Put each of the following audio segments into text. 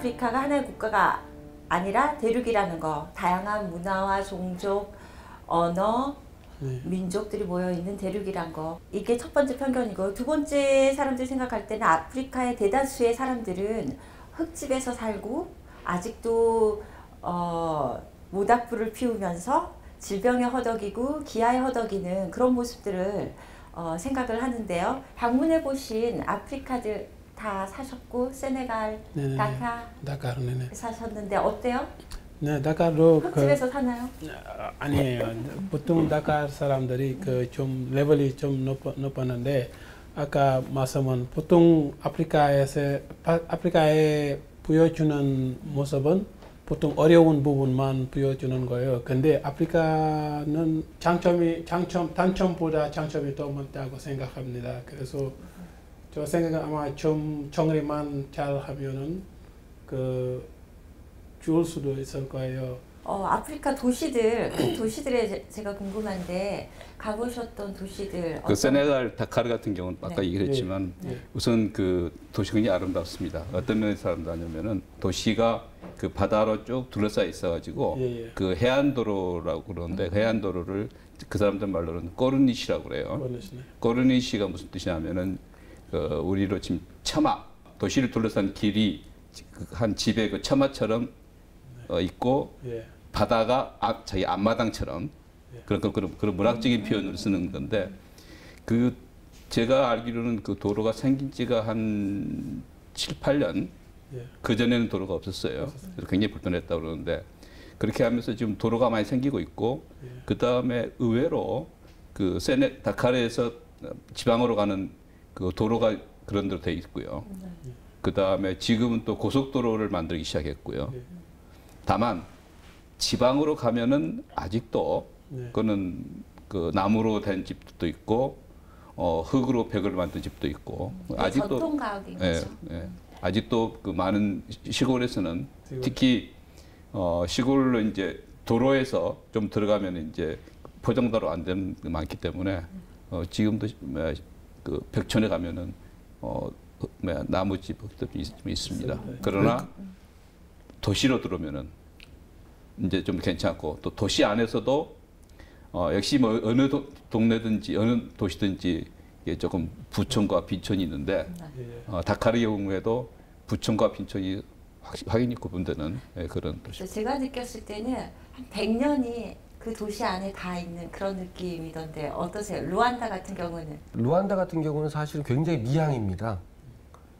북아프리카가 하나의 국가가 아니라 대륙이라는 거, 다양한 문화와 종족, 언어, 네. 민족들이 모여있는 대륙이란 거, 이게 첫 번째 편견이고, 두 번째 사람들이 생각할 때는 아프리카의 대다수의 사람들은 흙집에서 살고 아직도 모닥불을 피우면서 질병에 허덕이고 기아에 허덕이는 그런 모습들을 생각을 하는데요. 방문해 보신 아프리카들 다 사셨고, 세네갈, 네네. 다카 다카르, 네네. 사셨는데 어때요? 네, 다카르도 흙집에서 사나요? 아니에요. 보통 다카르 사람들이 그 좀 레벨이 좀 높았는데 아까 말씀은 보통 아프리카에 보여주는 모습은 보통 어려운 부분만 보여주는 거예요. 근데 아프리카는 단점보다 장점이 더 많다고 생각합니다. 그래서 저 생각은 아마 좀 정리만 잘 하면은 좋을 수도 있을 거예요. 아프리카 도시들, 그 도시들에 제가 궁금한데 가보셨던 도시들 그 세네갈 다카르 같은 경우는 아까 네. 얘기를 했지만 네. 우선 그 도시가 굉장히 아름답습니다. 어떤 면에서 아름다냐면은 도시가 그 바다로 쭉 둘러싸여 있어가지고 예. 그 해안도로라고 그러는데 해안도로를 그 사람들 말로는 꼬르니시라고 그래요. 꼬르니시가 무슨 뜻이냐면은 우리로 지금 처마, 도시를 둘러싼 길이 한 집의 그 처마처럼 있고 예. 바다가 자기 앞마당처럼 그런 문학적인 표현을 쓰는 건데 제가 알기로는 그 도로가 생긴 지가 한 7, 8년 그전에는 도로가 없었어요. 그래서 굉장히 불편했다고 그러는데 그렇게 하면서 지금 도로가 많이 생기고 있고 그 다음에 의외로 그 다카르에서 지방으로 가는 그 도로가 그런 대로 돼 있고요. 그 다음에 지금은 또 고속도로를 만들기 시작했고요. 다만 지방으로 가면은 아직도 그거는 그 나무로 된 집도 있고 흙으로 벽을 만든 집도 있고 아직도 전통 가옥인 거죠. 아직도 그 많은 시골에서는 특히 시골로 이제 도로에서 좀 들어가면 이제 포장도로 안 되는 게 많기 때문에 지금도 그 벽촌에 가면은 나무집도 좀 있습니다. 그러나 도시로 들어오면은 이제 좀 괜찮고 또 도시 안에서도 역시 뭐 어느 동네든지 어느 도시든지 조금 부촌과 빈촌이 있는데 다카르 경우에도 부촌과 빈촌이 확연히 구분되는 그런 도시. 제가 느꼈을 때는 한 100년이 그 도시 안에 다 있는 그런 느낌이던데 어떠세요? 루안다 같은 경우는? 루안다 같은 경우는 사실은 굉장히 미항입니다.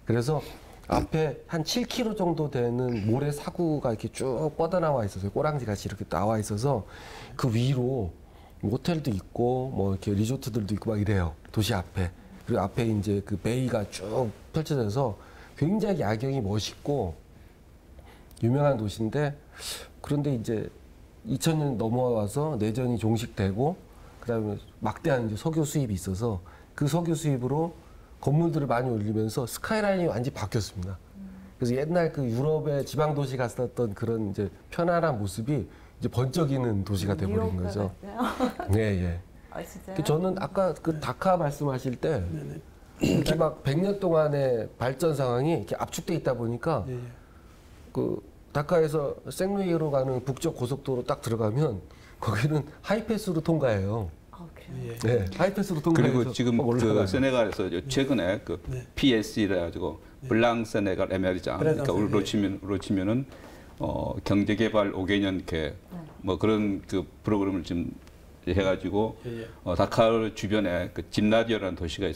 그래서 앞에 한 7km 정도 되는 모래 사구가 이렇게 쭉 뻗어나와 있어서 꼬랑지 같이 이렇게 나와 있어서 그 위로 호텔도 있고 뭐 이렇게 리조트들도 있고 막 이래요. 도시 앞에. 그리고 앞에 이제 그 베이가 쭉 펼쳐져서 굉장히 야경이 멋있고 유명한 도시인데 그런데 이제 2000년 넘어와서 내전이 종식되고 그다음에 막대한 이제 석유 수입이 있어서 그 석유 수입으로 건물들을 많이 올리면서 스카이라인이 완전히 바뀌었습니다. 그래서 옛날 그 유럽의 지방 도시 갔었던 그런 이제 편안한 모습이 이제 번쩍이는 도시가 돼버린 거죠. 네, 예. 진짜요? 저는 아까 그 다카 말씀하실 때 이렇게 막 100년 동안의 발전 상황이 이렇게 압축돼 있다 보니까 그 다카에서 생루이로 가는 북쪽 고속도로 딱 들어가면 거기는 하이패스로 통과해요. 네, 하이패스로 통과해서 그리고 지금 그 세네갈에서 최근에 그 PSE라 가지고 블랑 세네갈 에메리장 그러니까 우리로 치면은 경제개발 5개년 이렇게 뭐 그런 그 프로그램을 지금 해가지고 다카르 주변에 그 짐나디오라는 도시가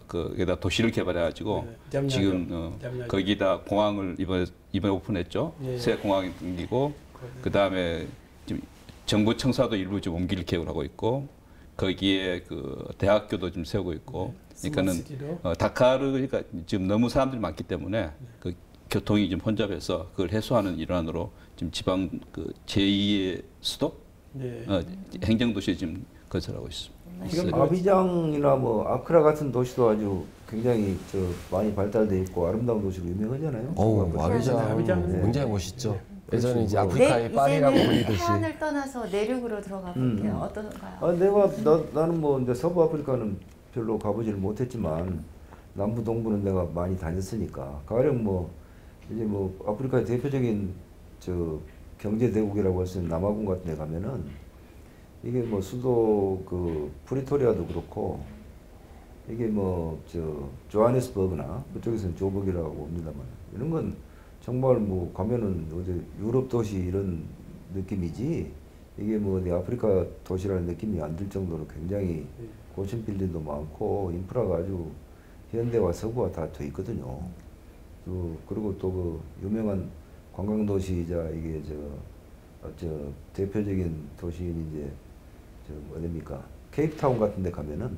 거기다 도시를 개발해가지고 지금 거기다 공항을 이번에 오픈했죠. 새 공항이 생기고 그 다음에 지금 정부 청사도 일부 좀 옮길 계획을 하고 있고 거기에 그 대학교도 좀 세우고 있고 그러니까는 다카르가 지금 너무 사람들이 많기 때문에 그 교통이 좀 혼잡해서 그걸 해소하는 일환으로 지금 지방 그 제2의 수도 행정도시에 지금 건설하고 있습니다. 지금 아비장이나 뭐 아크라 같은 도시도 아주 굉장히 많이 발달돼 있고 아름다운 도시로 유명하잖아요. 아비장 굉장히 멋있죠. 예전에 이제 아프리카의 파리라고 불리듯이. 해안을 떠나서 내륙으로 들어가 볼게요. 어떤가요? 나는 뭐 이제 서부 아프리카는 별로 가보지를 못했지만 남부 동부는 내가 많이 다녔으니까 가령 뭐 이제 뭐 아프리카의 대표적인 저 경제 대국이라고 할 수 있는 남아공 같은 데 가면은 이게 뭐 수도 그 프리토리아도 그렇고 이게 뭐 저 조하네스버그나 그쪽에서는 조벅이라고 봅니다만 이런 건 정말 뭐 가면은 어제 유럽 도시 이런 느낌이지 이게 뭐 어디 아프리카 도시라는 느낌이 안 들 정도로 굉장히 고층 빌딩도 많고 인프라가 아주 현대화 서구화 다 돼 있거든요. 그리고 또 그 유명한 관광 도시이자 이게 저 대표적인 도시인 이제 저 어딥니까 케이프타운 같은 데 가면은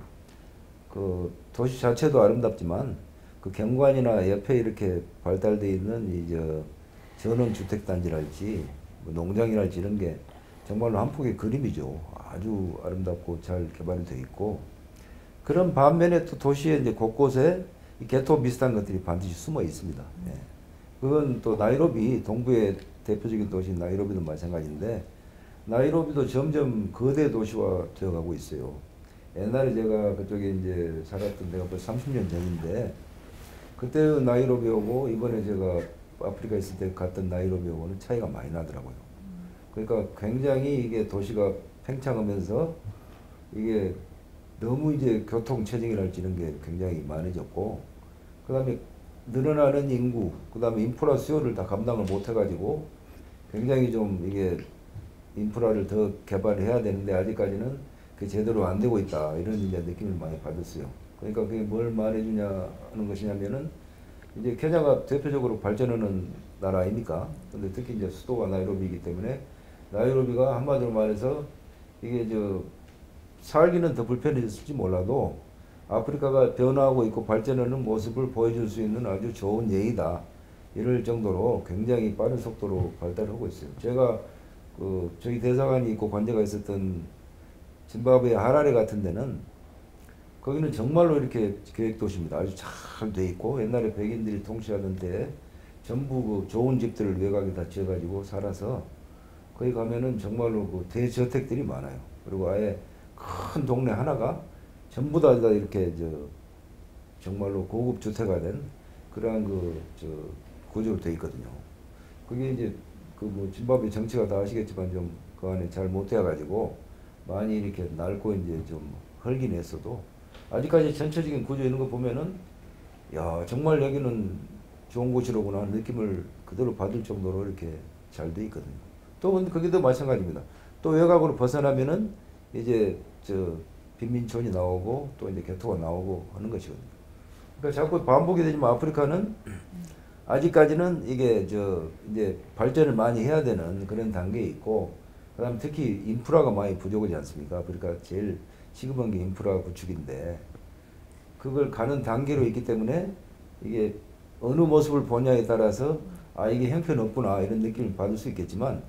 그 도시 자체도 아름답지만 그 경관이나 옆에 이렇게 발달돼 있는 이 전원주택 단지랄지 뭐 농장이랄지 이런 게 정말로 한 폭의 그림이죠. 아주 아름답고 잘 개발이 돼 있고 그런 반면에 또 도시의 이제 곳곳에 이 개토 비슷한 것들이 반드시 숨어 있습니다. 예. 그건 또 나이로비 동부의 대표적인 도시인 나이로비도 마찬가지인데 나이로비도 점점 거대 도시화 되어가고 있어요. 옛날에 제가 그쪽에 이제 살았던 데가 벌써 30년 전인데 그때 나이로비하고 이번에 제가 아프리카 있을 때 갔던 나이로비하고는 차이가 많이 나더라고요. 그러니까 굉장히 이게 도시가 팽창하면서 이게 너무 이제 교통 체증이랄지 이런 게 굉장히 많아졌고 그 다음에 늘어나는 인구 그 다음에 인프라 수요를 다 감당을 못 해가지고 굉장히 좀 이게 인프라를 더 개발해야 되는데 아직까지는 그게 제대로 안 되고 있다 이런 이제 느낌을 많이 받았어요. 그러니까 그게 뭘 말해주냐 하는 것이냐면은 이제 케냐가 대표적으로 발전하는 나라 아닙니까? 근데 특히 이제 수도가 나이로비이기 때문에 나이로비가 한마디로 말해서 이게 살기는 더 불편해졌을지 몰라도 아프리카가 변화하고 있고 발전하는 모습을 보여줄 수 있는 아주 좋은 예이다. 이럴 정도로 굉장히 빠른 속도로 발달하고 있어요. 제가 저희 대사관이 있고 관제가 있었던 짐바브웨 하라레 같은 데는 거기는 정말로 이렇게 계획도시입니다. 아주 잘 돼 있고 옛날에 백인들이 통치하던 때 전부 그 좋은 집들을 외곽에 다 지어가지고 살아서 거기 가면은 정말로 그 대저택들이 많아요. 그리고 아예 큰 동네 하나가 전부 다 이렇게 정말로 고급 주택화 된 그러한 구조로 돼 있거든요. 그게 이제 뭐 짐바브웨 정치가 다 아시겠지만 좀 그 안에 잘 못해가지고 많이 이렇게 낡고 이제 좀 헐긴 했어도 아직까지 전체적인 구조 이런 거 보면은 야 정말 여기는 좋은 곳이로구나 하는 느낌을 그대로 받을 정도로 이렇게 잘 돼 있거든요. 또 근데 거기도 마찬가지입니다. 또 외곽으로 벗어나면은 이제 빈민촌이 나오고 또 이제 개토가 나오고 하는 것이거든요. 그러니까 자꾸 반복이 되지만 아프리카는 아직까지는 이게 이제 발전을 많이 해야 되는 그런 단계에 있고 그다음 특히 인프라가 많이 부족하지 않습니까? 아프리카 제일 시급한 게 인프라 구축인데 그걸 가는 단계로 있기 때문에 이게 어느 모습을 보냐에 따라서 이게 형편없구나 이런 느낌을 받을 수 있겠지만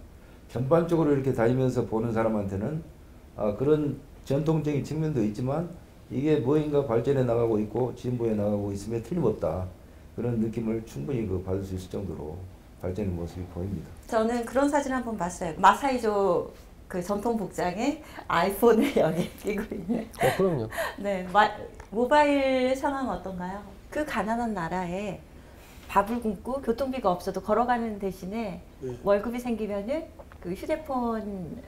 전반적으로 이렇게 다니면서 보는 사람한테는 그런 전통적인 측면도 있지만 이게 뭐인가 발전해 나가고 있고 진보해 나가고 있음에 틀림없다. 그런 느낌을 충분히 받을 수 있을 정도로 발전의 모습이 보입니다. 저는 그런 사진 한번 봤어요. 마사이족 그 전통 복장에 아이폰을 여기 끼고 있는. 그럼요. 네, 모바일 상황 어떤가요? 그 가난한 나라에 밥을 굶고 교통비가 없어도 걸어가는 대신에 월급이 생기면은 그 휴대폰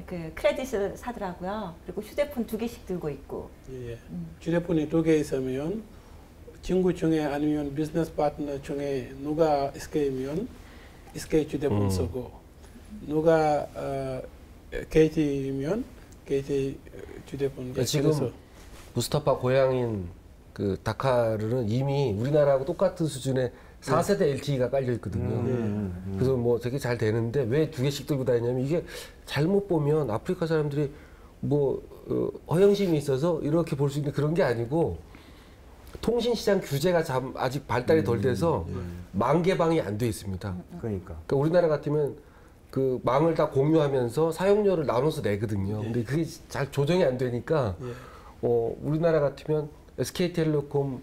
그 크레딧을 사더라고요. 그리고 휴대폰 2개씩 들고 있고. 예. 휴대폰이 2개 있으면 친구 중에 아니면 비즈니스 파트너 중에 누가 SK면 SK 휴대폰 쓰고 누가 KT면 KT 휴대폰. 지금 무스타파 고향인 그 다카르는 이미 우리나라하고 똑같은 수준의 4세대 LTE가 깔려 있거든요. 그래서 뭐 되게 잘 되는데 왜 2개씩 들고 다니냐면 이게 잘못 보면 아프리카 사람들이 뭐 허영심이 있어서 이렇게 볼 수 있는 그런 게 아니고 통신시장 규제가 아직 발달이 덜 돼서 망 개방이 안 돼 있습니다. 그러니까 우리나라 같으면 그 망을 다 공유하면서 사용료를 나눠서 내거든요. 근데 그게 잘 조정이 안 되니까 우리나라 같으면 SK텔레콤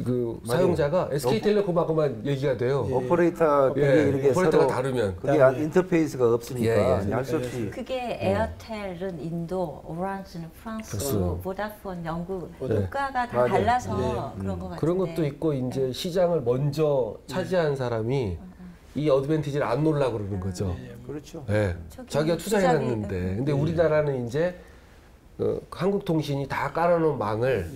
그 사용자가 SK텔레콤하고만 얘기가 돼요. 오퍼레이터 예, 이렇게 오퍼레이터가 서로 다르면 그게 인터페이스가 없으니까 할 수 없이. 그게 에어텔은 인도, 오란지는 프랑스, 보다폰 영국 국가가 다 맞아요. 달라서 그런 것 같은데. 그런 것도 있고 이제 시장을 먼저 차지한 사람이 이 어드밴티지를 안 놓으려고 그러는 거죠. 그렇죠. 예. 자기가 투자해놨는데. 근데 우리나라는 이제 한국통신이 다 깔아놓은 망을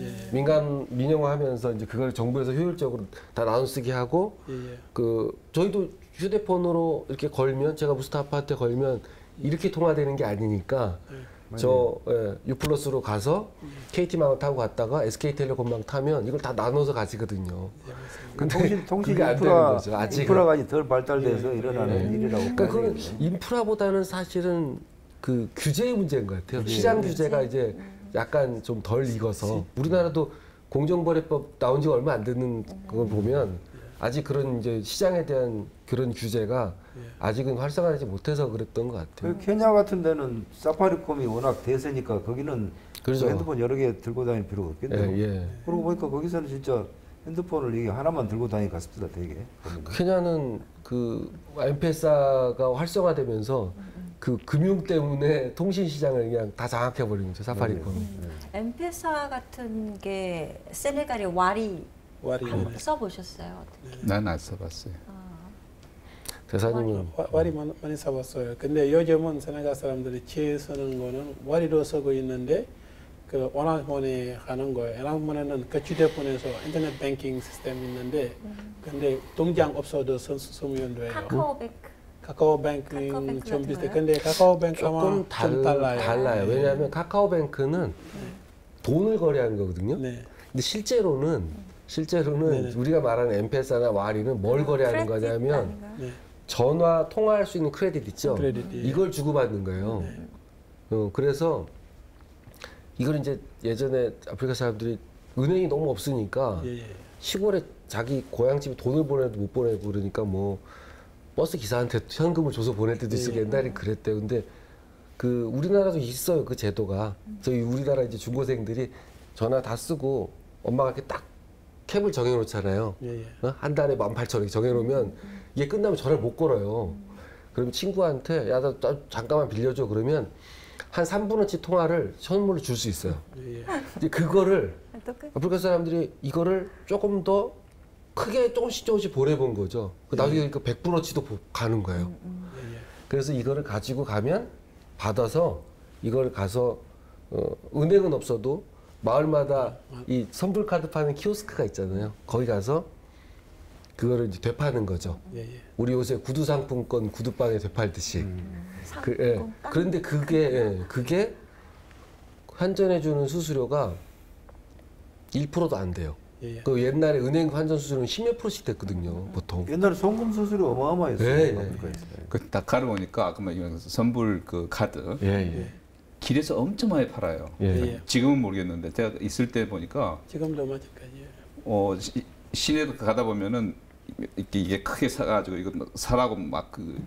민영화하면서 이제 그걸 정부에서 효율적으로 다 나눠쓰게 하고 저희도 휴대폰으로 이렇게 걸면 제가 무스타 아파트에 걸면 이렇게 통화되는 게 아니니까 U+로 가서 KT망을 타고 갔다가 SK텔레콤망 타면 이걸 다 나눠서 가지거든요. 근데 통신 그게 안 되는 거죠. 아직은. 인프라가 덜 발달돼서 일어나는 일이라고. 그러니까 그건 인프라보다는 사실은 그 규제의 문제인 것 같아요. 시장 규제가 이제 약간 좀 덜 익어서 우리나라도 공정거래법 나온 지가 얼마 안 되는 걸 보면 아직 그런 이제 시장에 대한 그런 규제가 아직은 활성화되지 못해서 그랬던 것 같아요. 그 케냐 같은 데는 사파리콤이 워낙 대세니까 거기는 그렇죠. 핸드폰 여러 개 들고 다닐 필요가 없겠네요. 예. 그러고 보니까 거기서는 진짜 핸드폰을 이게 하나만 들고 다니기 같습니다, 되게. 케냐는 그 M-PESA가 활성화되면서 그 금융 때문에 통신 시장을 그냥 다 장악해 버린 거죠, 사파리콤이. M-PESA 같은 게 세네갈의 와리 와리. 써보셨어요? 난 안 써봤어요. 대사님은 와리 많이 써봤어요. 근데 요즘은 세네갈 사람들이 제일 쓰는 거는 와리로 쓰고 있는데 그 오랑머니 하는 거예요. 오랑머니는 그 휴대폰에서 인터넷 뱅킹 시스템 있는데 근데 동장 없어도 쓰면 돼요. 카카오뱅킹 좀 비슷해. 근데 카카오뱅크 조금 좀 달라요. 왜냐하면 카카오뱅크는 돈을 거래하는 거거든요. 네. 근데 실제로는 우리가 말하는 M-PESA나 와리는 뭘 거래하는 거냐면 전화 통화할 수 있는 크레딧 있죠. 이걸 주고받는 거예요. 그래서 이걸 이제 예전에 아프리카 사람들이 은행이 너무 없으니까 시골에 자기 고향집에 돈을 보내도 못 보내고 그러니까 뭐 버스 기사한테 현금을 줘서 보낼 때도 있었고 옛날에 그랬대요. 근데 그 우리나라도 있어요, 그 제도가. 저희 우리나라 이제 중고생들이 전화 다 쓰고 엄마가 이렇게 딱 캡을 정해놓잖아요. 한 달에 18,000원 정해놓으면 이게 끝나면 전화를 못 걸어요. 그러면 친구한테 야, 나 잠깐만 빌려줘 그러면 한 3분어치 통화를 선물로 줄 수 있어요. 이제 그거를 아프리카 사람들이 이거를 조금 더 크게 조금씩 보내본 거죠. 나중에 그 100분어치도 가는 거예요. 그래서 이거를 가지고 가면 받아서 이걸 가서 은행은 없어도 마을마다 이 선불 카드 파는 키오스크가 있잖아요. 거기 가서 그거를 이제 되파는 거죠. 우리 요새 구두 상품권 구두방에 되팔듯이. 그런데 그게 환전해주는 수수료가 1%도 안 돼요. 그 옛날에 은행 환전 수수료는 10몇 %씩 됐거든요, 보통. 옛날에 송금 수수료 어마어마했어요. 그 다카를 오니까 아까 말한 선불 그 카드 길에서 엄청 많이 팔아요. 지금은 모르겠는데 제가 있을 때 보니까 지금도 마찬가지예요. 시내도 가다 보면은 이게 크게 사가지고 이거 사라고 막 그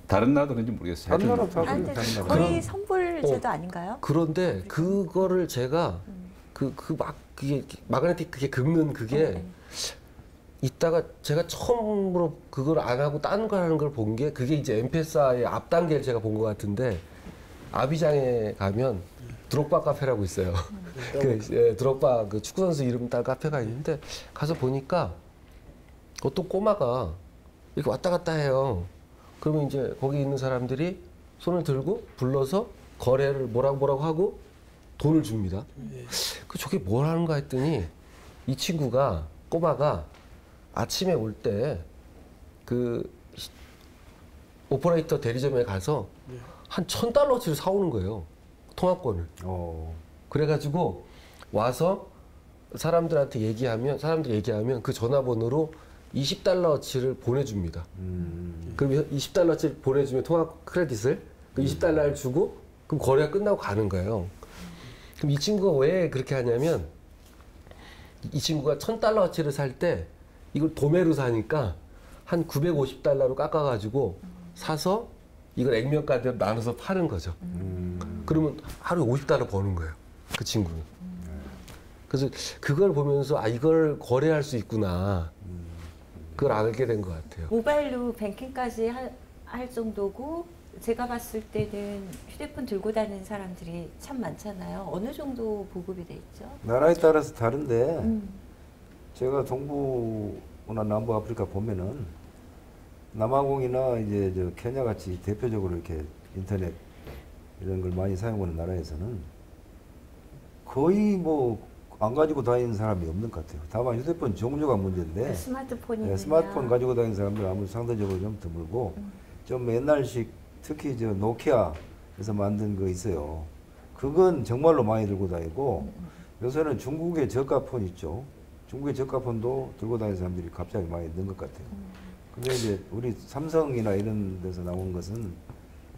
다른 나라도 그런지 모르겠어요. 다른 나라 다 거의 선불 제도 아닌가요? 그런데 그거를 제가 그게 마그네틱 그게 긁는 그게 이따가 제가 처음으로 그걸 안 하고 다른 걸 하는 걸 본 게 그게 이제 M-PESA의 앞 단계를 제가 본 것 같은데 아비장에 가면 드록바 카페라고 있어요. 드록바 그 축구 선수 이름 딸 카페가 있는데 가서 보니까 어떤 꼬마가 이렇게 왔다 갔다 해요. 그러면 이제 거기 있는 사람들이 손을 들고 불러서 거래를 뭐라고 하고 돈을 줍니다. 저게 뭘 하는가 했더니 이 친구가 꼬마가 아침에 올 때 그 오퍼레이터 대리점에 가서 한 $1,000어치를 사오는 거예요. 통화권을. 그래가지고 와서 사람들이 얘기하면 그 전화번호로 $20어치를 보내줍니다. 그럼 $20어치를 보내주면 통화 크레딧을 그 $20를 주고 그럼 거래가 끝나고 가는 거예요. 그럼 이 친구가 왜 그렇게 하냐면 이 친구가 $1,000어치를 살 때 이걸 도매로 사니까 한 $950로 깎아가지고 사서 이걸 액면가대로 나눠서 파는 거죠. 그러면 하루에 $50 버는 거예요. 그 친구는. 그래서 그걸 보면서 아 이걸 거래할 수 있구나. 그걸 알게 된 것 같아요. 모바일로 뱅킹까지 할 정도고 제가 봤을 때는 휴대폰 들고 다니는 사람들이 참 많잖아요. 어느 정도 보급이 돼 있죠? 나라에 따라서 다른데 제가 동부나 남부 아프리카 보면은 남아공이나 이제 저 케냐 같이 대표적으로 이렇게 인터넷 이런 걸 많이 사용하는 나라에서는 거의 뭐 안 가지고 다니는 사람이 없는 것 같아요. 다만 휴대폰 종류가 문제인데 스마트폰이 네, 스마트폰 가지고 다니는 사람들은 아무래도 상대적으로 좀 드물고 좀 옛날식 특히 저 노키아에서 만든 거 있어요. 그건 정말로 많이 들고 다니고 요새는 중국의 저가폰 있죠. 중국의 저가폰도 들고 다니는 사람들이 갑자기 많이 는 것 같아요. 근데 이제 우리 삼성이나 이런 데서 나온 것은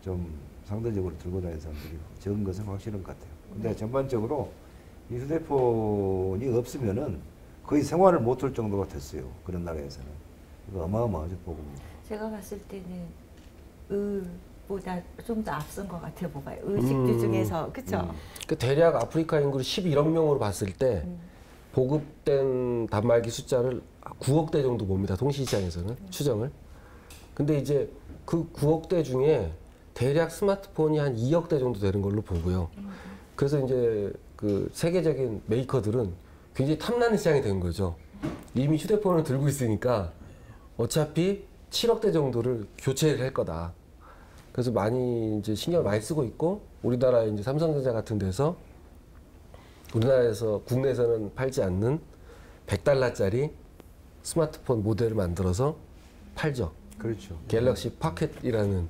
좀 상대적으로 들고 다니는 사람들이 적은 것은 확실한 것 같아요. 근데 전반적으로 이 휴대폰이 없으면은 거의 생활을 못할 정도가 됐어요. 그런 나라에서는. 이거 어마어마하죠, 보급입니다. 제가 봤을 때는 보다 좀 더 앞선 것 같아요, 모바일. 식주 중에서, 그쵸? 그 대략 아프리카 인구를 11억 명으로 봤을 때 보급된 단말기 숫자를 9억 대 정도 봅니다. 통신시장에서는 추정을. 근데 이제 그 9억 대 중에 대략 스마트폰이 한 2억 대 정도 되는 걸로 보고요. 그래서 이제 그 세계적인 메이커들은 굉장히 탐나는 시장이 된 거죠. 이미 휴대폰을 들고 있으니까 어차피 7억 대 정도를 교체를 할 거다. 그래서 많이 이제 신경을 많이 쓰고 있고 우리나라의 이제 삼성전자 같은 데서 우리나라에서 국내에서는 팔지 않는 $100짜리 스마트폰 모델을 만들어서 팔죠. 그렇죠. 갤럭시 파켓이라는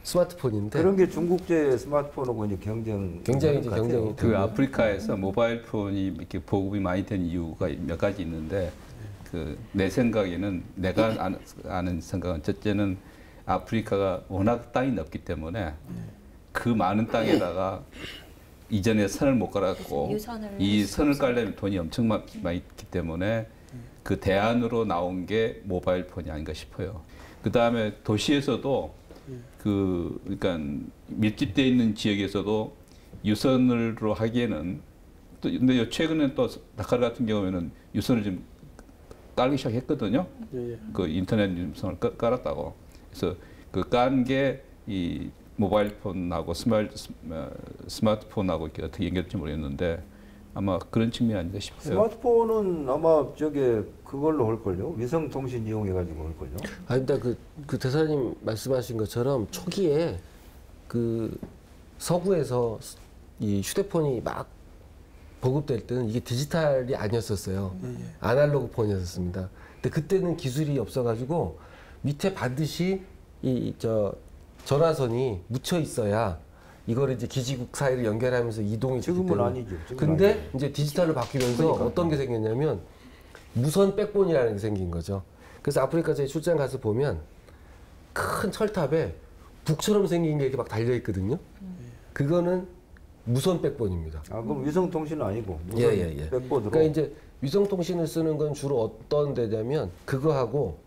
스마트폰인데 그런 게 중국제 스마트폰하고 이제 굉장히 이제 경쟁이 그 아프리카에서 모바일 폰이 이렇게 보급이 많이 된 이유가 몇 가지 있는데 그 내 생각에는 내가 아는 생각은 첫째는 아프리카가 워낙 땅이 넓기 때문에 그 많은 땅에다가 이전에 선을 못 깔았고 이 선을 깔려면 돈이 엄청 많이 있기 때문에 그 대안으로 나온 게 모바일 폰이 아닌가 싶어요. 그 다음에 도시에서도 그러니까 밀집되어 있는 지역에서도 유선으로 하기에는 또 근데 최근에 또 다카르 같은 경우에는 유선을 좀 깔기 시작했거든요. 그 인터넷 유선을 깔았다고. 그래서 그 깐 게 이 모바일 폰하고 스마트폰하고 이렇게 어떻게 연결될지 모르겠는데 아마 그런 측면이 아닌가 싶어요. 스마트폰은 아마 저게 그걸로 할걸요? 위성통신 이용해가지고 할걸요? 아니, 근데 그 대사님 말씀하신 것처럼 초기에 그 서구에서 이 휴대폰이 막 보급될 때는 이게 디지털이 아니었었어요. 아날로그 폰이었습니다. 근데 그때는 기술이 없어가지고 밑에 반드시 전화선이 묻혀 있어야 이거를 이제 기지국 사이를 연결하면서 이동이 되기 지금은 때문에. 아니죠. 근데 아니죠. 이제 디지털로 바뀌면서 어떤 게 생겼냐면 무선 백본이라는 게 생긴 거죠. 그래서 아프리카 저희 출장 가서 보면 큰 철탑에 북처럼 생긴 게 이렇게 막 달려 있거든요. 그거는 무선 백본입니다. 아, 그럼 위성통신은 아니고 무선 예. 백보드로. 그러니까 이제 위성통신을 쓰는 건 주로 어떤 데냐면 그거하고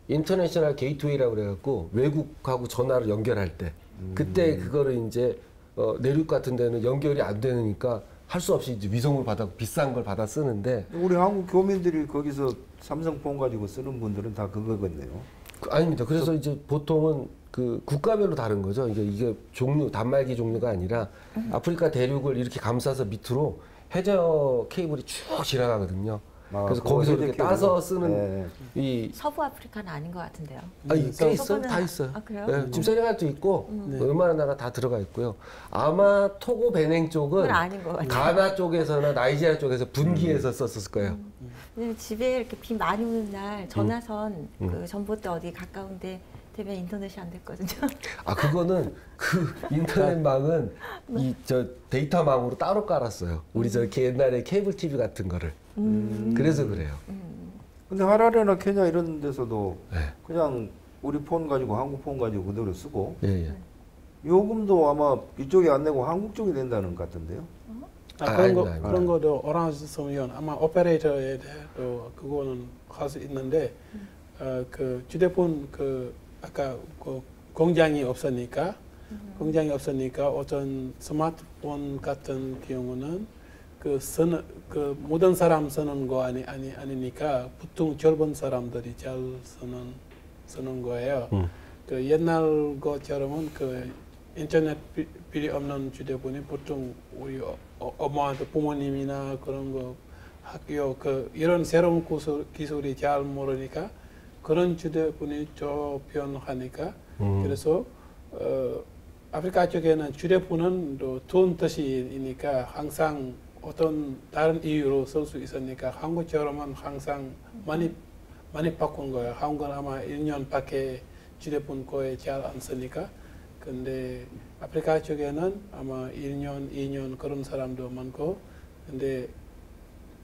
인터내셔널 게이트웨이라고 그래갖고 외국하고 전화를 연결할 때 그때 그거를 이제 내륙 같은 데는 연결이 안 되니까 할 수 없이 이제 위성을 받아 비싼 걸 받아 쓰는데 우리 한국 교민들이 거기서 삼성폰 가지고 쓰는 분들은 다 그거겠네요. 아닙니다. 그래서 이제 보통은 그 국가별로 다른 거죠. 이게 종류 단말기 종류가 아니라 아프리카 대륙을 이렇게 감싸서 밑으로 해저 케이블이 쭉 지나가거든요. 그래서 거기서 이렇게 따서 쓰는 이 서부 아프리카는 아닌 것 같은데요. 꽤 있어요. 서부는- 다 있어요. 아, 그래요? 네, 지금 세네갈도 있고 웬만한 나라 다 들어가 있고요. 아마 토고 베냉 쪽은 그건 아닌 것 같아요. 가나 쪽에서나 나이지리아 쪽에서 분기해서 썼을 거예요. 왜냐면 집에 이렇게 비 많이 오는 날 전화선 그 전봇대 어디 가까운데 되면 인터넷이 안 됐거든요. 아 그거는 그 인터넷망은 이 저 데이터망으로 따로 깔았어요. 우리 저렇게 옛날에 케이블 TV 같은 거를. 그래서 그래요. 근데 하라레나 케냐 이런 데서도 네. 그냥 우리 폰 가지고 한국 폰 가지고 그대로 쓰고 예. 요금도 아마 이쪽에 안 내고 한국 쪽에 낸다는 것 같던데요. 그런 거도 오랑지 쓰면 아마 오퍼레이터에 대해서 그거는 할 수 있는데 그 휴대폰 그 아까 그 공장이 없으니까 어떤 스마트폰 같은 경우는 그 모든 사람 쓰는 거 아니니까 보통 젊은 사람들이 잘 쓰는 거예요. 그 옛날 것처럼은 그 인터넷 필요 없는 휴대폰이 보통 우리 엄마한테 부모님이나 그런 거 학교 이런 새로운 기술이 잘 모르니까 그런 휴대폰이 저변하니까 그래서 아프리카 쪽에는 휴대폰은 돈 뜻이니까 항상 어떤 다른 이유로 쓸 수 있으니까 한국처럼은 항상 많이 바꾼 거예요. 한국은 아마 1년밖에 휴대폰 거의 잘 안 쓰니까. 근데 아프리카 쪽에는 아마 1년, 2년 그런 사람도 많고, 근데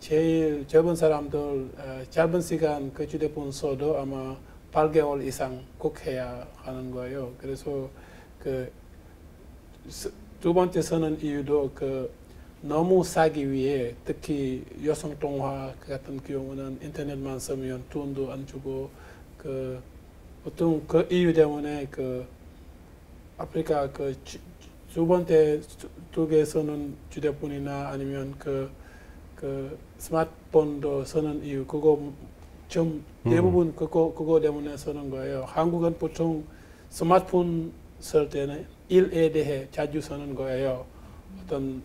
제일 젊은 사람들 짧은 시간 그 휴대폰 써도 아마 8개월 이상 꼭 해야 하는 거예요. 그래서 그 두 번째 쓰는 이유도 너무 싸기 위해 특히 여성 통화 같은 경우는 인터넷만 쓰면 돈도 안 주고 보통 그 이유 때문에 아프리카 두 번째 쪽에 쓰는 휴대폰이나 아니면 스마트폰도 쓰는 이유 그거 좀 대부분 그거 때문에 쓰는 거예요. 한국은 보통 스마트폰 쓸 때는 일에 대해 자주 쓰는 거예요. 어떤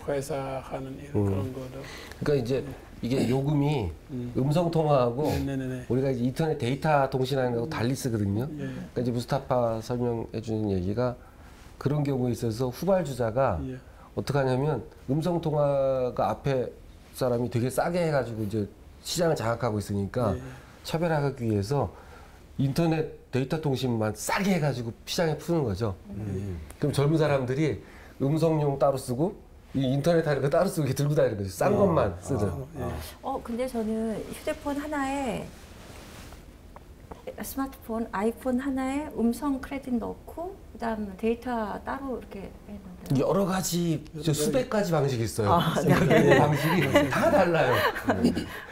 회사 하는 일 그런 거도. 그러니까 이제 이게 요금이 음성 통화하고 우리가 이제 인터넷 데이터 통신하는 거하고 달리 쓰거든요. 그러니까 이제 무스타파 설명해 주는 얘기가 그런 경우에 있어서 후발주자가 어떻게 하냐면 음성 통화가 앞에 사람이 되게 싸게 해가지고 이제 시장을 장악하고 있으니까 차별화하기 위해서 인터넷 데이터 통신만 싸게 해가지고 시장에 푸는 거죠. 그럼 젊은 사람들이 음성용 따로 쓰고 이 인터넷 하는 거 따로 쓰고 이렇게 들고 다니는 거죠. 싼 것만 쓰든. 근데 저는 휴대폰 하나에 스마트폰, 아이폰 하나에 음성 크레딧 넣고 그다음 데이터 따로 이렇게 했는데 여러 가지 수백 가지 방식이 있어요. 네. 방식이 다 달라요.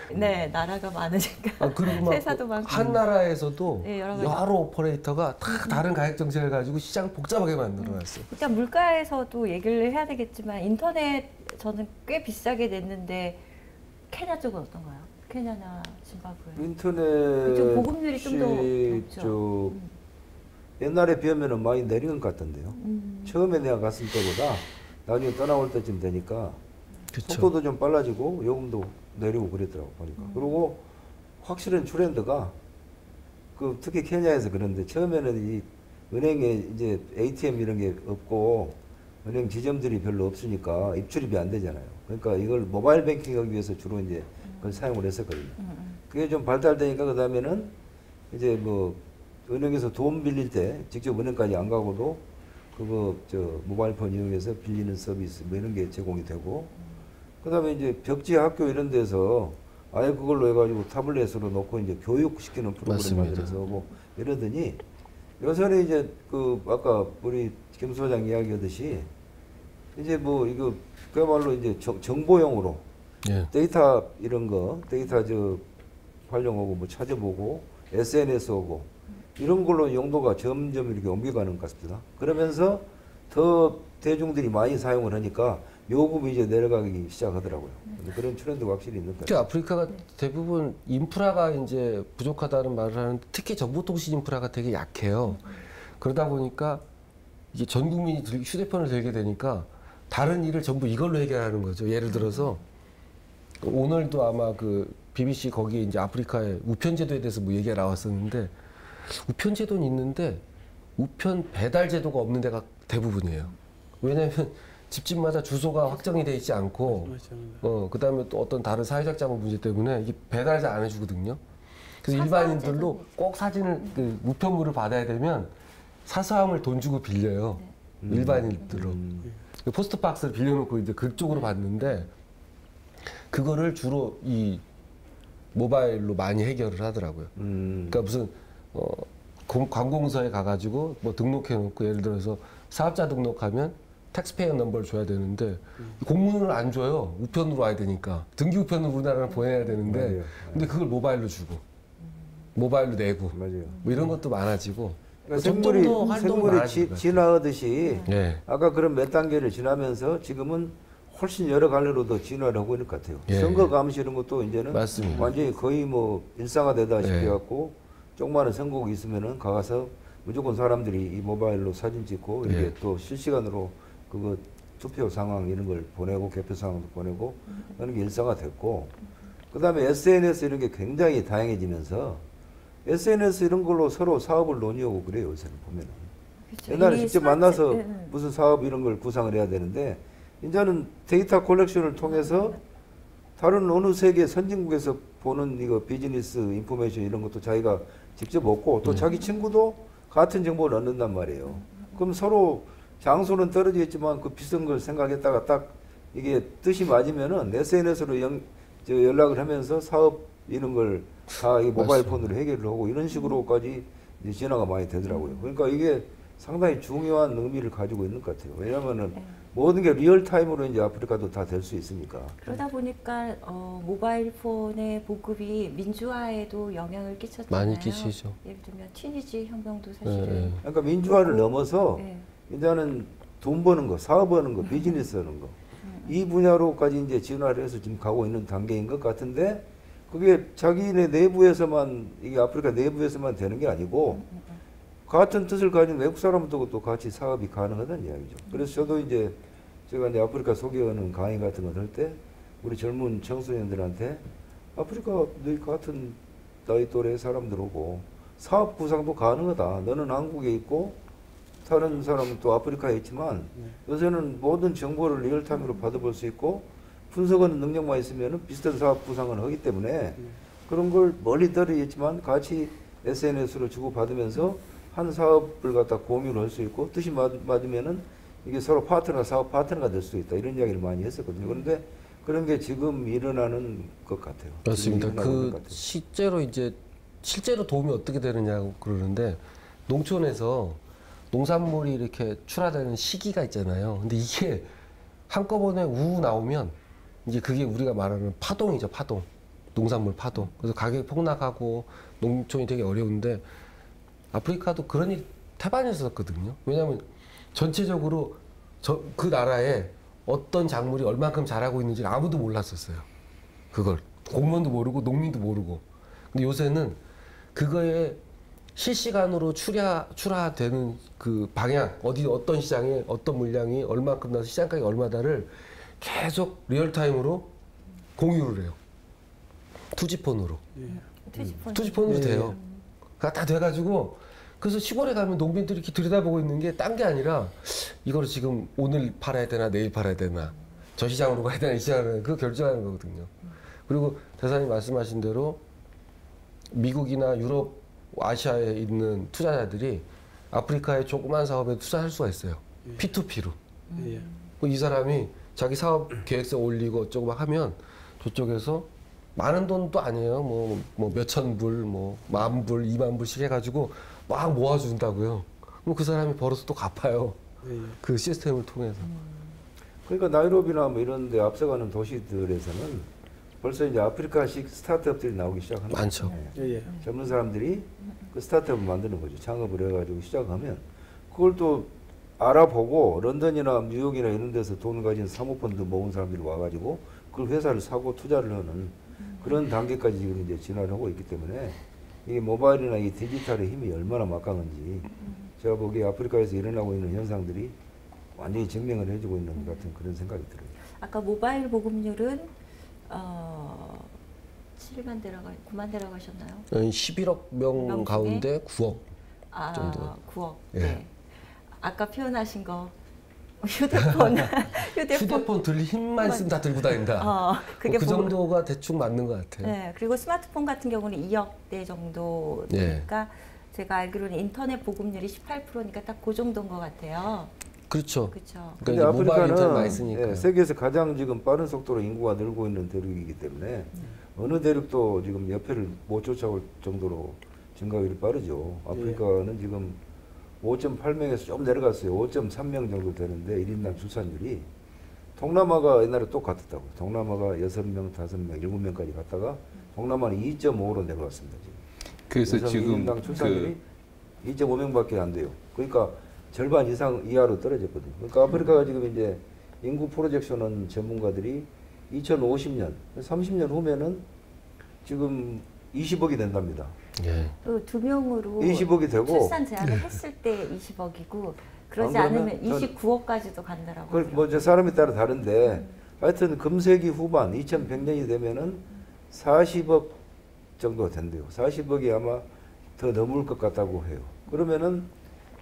네, 나라가 많으니까. 그리고 회사도 많고 한 나라에서도 네, 여러 오퍼레이터가 다 다른 가격 정책을 가지고 시장을 복잡하게 만들어놨어요. 일단 물가에서도 얘기를 해야 되겠지만 인터넷 저는 꽤 비싸게 냈는데 케냐 쪽은 어떤가요? 케냐나 짐바브웨. 인터넷 좀 보급률이 좀 더 높죠. 옛날에 비하면 많이 내린 것 같던데요. 처음에 내가 갔을 때보다 나중에 떠나올 때쯤 되니까 그쵸. 속도도 좀 빨라지고 요금도 내리고 그랬더라고 보니까. 그리고 확실한 트렌드가 특히 케냐에서 그런데 처음에는 이 은행에 이제 ATM 이런 게 없고 은행 지점들이 별로 없으니까 입출입이 안 되잖아요. 그러니까 이걸 모바일 뱅킹하기 위해서 주로 이제 그걸 사용을 했었거든요. 그게 좀 발달되니까 그 다음에는 이제 뭐 은행에서 돈 빌릴 때 직접 은행까지 안 가고도 모바일폰 이용해서 빌리는 서비스 뭐 이런 게 제공이 되고 그 다음에 이제 벽지 학교 이런 데서 아예 그걸로 해가지고 타블렛으로 놓고 이제 교육시키는 프로그램 만들어서 뭐 이러더니 요새는 이제 아까 우리 김 소장 이야기하듯이 이제 뭐 이거 그야말로 이제 정보용으로 데이터 이런 거 데이터 활용하고 뭐 찾아보고 SNS 하고 이런 걸로 용도가 점점 이렇게 옮겨가는 것 같습니다. 그러면서 더 대중들이 많이 사용을 하니까 요금이 이제 내려가기 시작하더라고요. 그런 트렌드가 확실히 있는 것 같아요. 아프리카가 대부분 인프라가 이제 부족하다는 말을 하는데 특히 정보통신 인프라가 되게 약해요. 그러다 보니까 이게 전 국민이 휴대폰을 들게 되니까 다른 일을 전부 이걸로 해결하는 거죠. 예를 들어서 오늘도 아마 BBC 거기에 이제 아프리카의 우편제도에 대해서 뭐 얘기가 나왔었는데 우편제도는 있는데 우편 배달 제도가 없는 데가 대부분이에요. 왜냐하면 집집마다 주소가 확정이 돼 있지 않고 그다음에 또 어떤 다른 사회적 자본 문제 때문에 이게 배달을 잘 안 해주거든요. 그래서 일반인들도 꼭 사진을 우편물을 받아야 되면 사서함을 돈 주고 빌려요. 일반인들로 포스트박스를 빌려놓고 이제 그쪽으로 받는데 그거를 주로 이 모바일로 많이 해결을 하더라고요. 그러니까 무슨 관공서에 가가지고 뭐 등록해놓고 예를 들어서 사업자 등록하면 텍스페이어 넘버를 줘야 되는데 공문을 안 줘요. 우편으로 와야 되니까 등기 우편으로 우리나라를 보내야 되는데 맞아요. 근데 그걸 모바일로 주고 모바일로 내고 맞아요. 뭐 이런 것도 많아지고 그러니까 생물이 진화하듯이 네. 아까 그런 몇 단계를 지나면서 지금은 훨씬 여러 갈래로 더 진화를 하고 있는 것 같아요. 예. 선거 감시 이런 것도 이제는 맞습니다. 완전히 거의 뭐 일상화되다시피 예. 해갖고 조그마한 선거구 있으면은 가서 무조건 사람들이 이 모바일로 사진 찍고 이렇게 예. 또 실시간으로 그거 투표 상황 이런 걸 보내고 개표 상황도 보내고 하는 게 일상화됐고 그다음에 SNS 이런 게 굉장히 다양해지면서 SNS 이런 걸로 서로 사업을 논의하고 그래요. 요새는 보면은. 그렇죠. 옛날에 이미 직접 스마트- 만나서 네. 무슨 사업 이런 걸 구상을 해야 되는데 이제는 데이터 컬렉션을 통해서 다른 어느 세계 선진국에서 보는 이거 비즈니스 인포메이션 이런 것도 자기가 직접 얻고 또 자기 친구도 같은 정보를 얻는단 말이에요. 그럼 서로 장소는 떨어져 있지만 그 비슷한 걸 생각했다가 딱 이게 뜻이 맞으면은 SNS로 연락을 하면서 사업 이런 걸 다 모바일 폰으로 해결을 하고 이런 식으로까지 이제 진화가 많이 되더라고요. 그러니까 이게 상당히 중요한 의미를 가지고 있는 것 같아요. 왜냐하면은 모든 게 리얼타임으로 이제 아프리카도 다 될 수 있으니까. 그러다 보니까 모바일 폰의 보급이 민주화에도 영향을 끼쳤잖아요. 많이 끼치죠. 예를 들면 튀니지 혁명도 예, 예. 사실은 그러니까 민주화를 넘어서 네. 이제는 돈 버는 거, 사업하는 거, 비즈니스 하는 거. 이 분야로까지 이제 진화를 해서 지금 가고 있는 단계인 것 같은데 그게 자기네 내부에서만 이게 아프리카 내부에서만 되는 게 아니고 같은 뜻을 가진 외국 사람들도 또 같이 사업이 가능하다는 이야기죠. 그래서 저도 이제 제가 이제 아프리카 소개하는 강의 같은 거 할 때 우리 젊은 청소년들한테 아프리카 너희 같은 나이 또래 사람들 오고 사업 구상도 가능하다. 너는 한국에 있고 다른 사람은 또 아프리카에 있지만 요새는 모든 정보를 리얼타임으로 받아볼 수 있고 분석하는 능력만 있으면 비슷한 사업 구상을 하기 때문에 그런 걸 멀리 떨어져 있지만 같이 SNS로 주고받으면서 한 사업을 갖다 공유를 할 수 있고 뜻이 맞으면은 이게 서로 사업 파트너가 될 수 있다. 이런 이야기를 많이 했었거든요. 그런데 그런 게 지금 일어나는 것 같아요. 맞습니다. 지금 일어나는 것 그 같아요. 실제로 도움이 어떻게 되느냐고 그러는데 농촌에서 농산물이 이렇게 출하되는 시기가 있잖아요. 근데 이게 한꺼번에 나오면 이제 그게 우리가 말하는 파동이죠, 파동. 농산물 파동. 그래서 가격이 폭락하고 농촌이 되게 어려운데 아프리카도 그런 일이 태반이었었거든요. 왜냐하면 전체적으로 그 나라에 어떤 작물이 얼만큼 자라고 있는지 아무도 몰랐었어요. 그걸 공무원도 모르고 농민도 모르고. 근데 요새는 그거에 실시간으로 출하되는 그 방향, 어떤 시장에 어떤 물량이 얼마큼 나서 시장 가격이 얼마다를 계속 리얼타임으로 공유를 해요. 투지폰으로. 투지폰으로 돼요. 그러니까 다 돼가지고 그래서 시골에 가면 농민들이 이렇게 들여다보고 있는 게 딴 게 아니라 이거를 지금 오늘 팔아야 되나 내일 팔아야 되나 저 시장으로 가야 되나 이 시장으로 그거 결정하는 거거든요. 그리고 대사님 말씀하신 대로 미국이나 유럽, 아시아에 있는 투자자들이 아프리카의 조그만 사업에 투자할 수가 있어요. P2P로. 이 사람이 자기 사업 계획서 올리고 어쩌고 막 하면 저쪽에서 많은 돈도 아니에요. 뭐 몇천 불, 뭐 10,000불, 20,000불씩 해가지고 막 모아준다고요. 그럼 그 사람이 벌어서 또 갚아요. 그 시스템을 통해서. 그러니까 나이로비나 뭐 이런 데 앞서가는 도시들에서는 벌써 이제 아프리카식 스타트업들이 나오기 시작합니다. 많죠. 젊은 사람들이 그 스타트업을 만드는 거죠. 창업을 해가지고 시작하면 그걸 또 알아보고 런던이나 뉴욕이나 이런 데서 돈 가진 사모펀드 모은 사람들이 와가지고 그걸 회사를 사고 투자를 하는 그런 단계까지 지금 이제 진화를 하고 있기 때문에 이게 모바일이나 이 디지털의 힘이 얼마나 막강한지 제가 보기에 아프리카에서 일어나고 있는 현상들이 완전히 증명을 해주고 있는 것 같은 그런 생각이 들어요. 아까 모바일 보급률은 7만 대라고 9만 대라고 하셨나요? 11억 명 가운데 9억 정도. 9억. 예. 네. 아까 표현하신 거 휴대폰 휴대폰 들 힘만 있으면 다 들고 다닌다. 그게 그 정도가 대충 맞는 것 같아요. 네. 그리고 스마트폰 같은 경우는 2억 대 정도 되니까 제가 알기로는 인터넷 보급률이 18%니까 딱 그 정도인 것 같아요. 그렇죠. 그렇죠. 근데 그러니까 모바일 인터넷 많이 아프리카는 쓰니까. 세계에서 가장 지금 빠른 속도로 인구가 늘고 있는 대륙이기 때문에 어느 대륙도 지금 옆에를 못 쫓아올 정도로 증가율이 빠르죠. 아프리카는 지금 5.8명에서 좀 내려갔어요. 5.3명 정도 되는데 1인당 출산율이 동남아가 옛날에 똑같았다고. 동남아가 6명, 5명, 7명까지 갔다가 동남아는 2.5로 내려왔습니다. 지금. 그래서 지금 1인당 출산율이 2.5명밖에 안 돼요. 그러니까 절반 이상 이하로 떨어졌거든요. 그러니까 아프리카가 지금 이제 인구 프로젝션은 전문가들이 2050년, 30년 후면은 지금 20억이 된답니다. 예. 그 2명으로 20억이 되고 출산 제한을 했을 때 20억이고 그러지 안 않으면 그러면 29억까지도 간다라고. 그 뭐 저 사람에 따라 다른데 하여튼 금세기 후반 2100년이 되면은 40억 정도 된대요. 40억이 아마 더 넘을 것 같다고 해요. 그러면은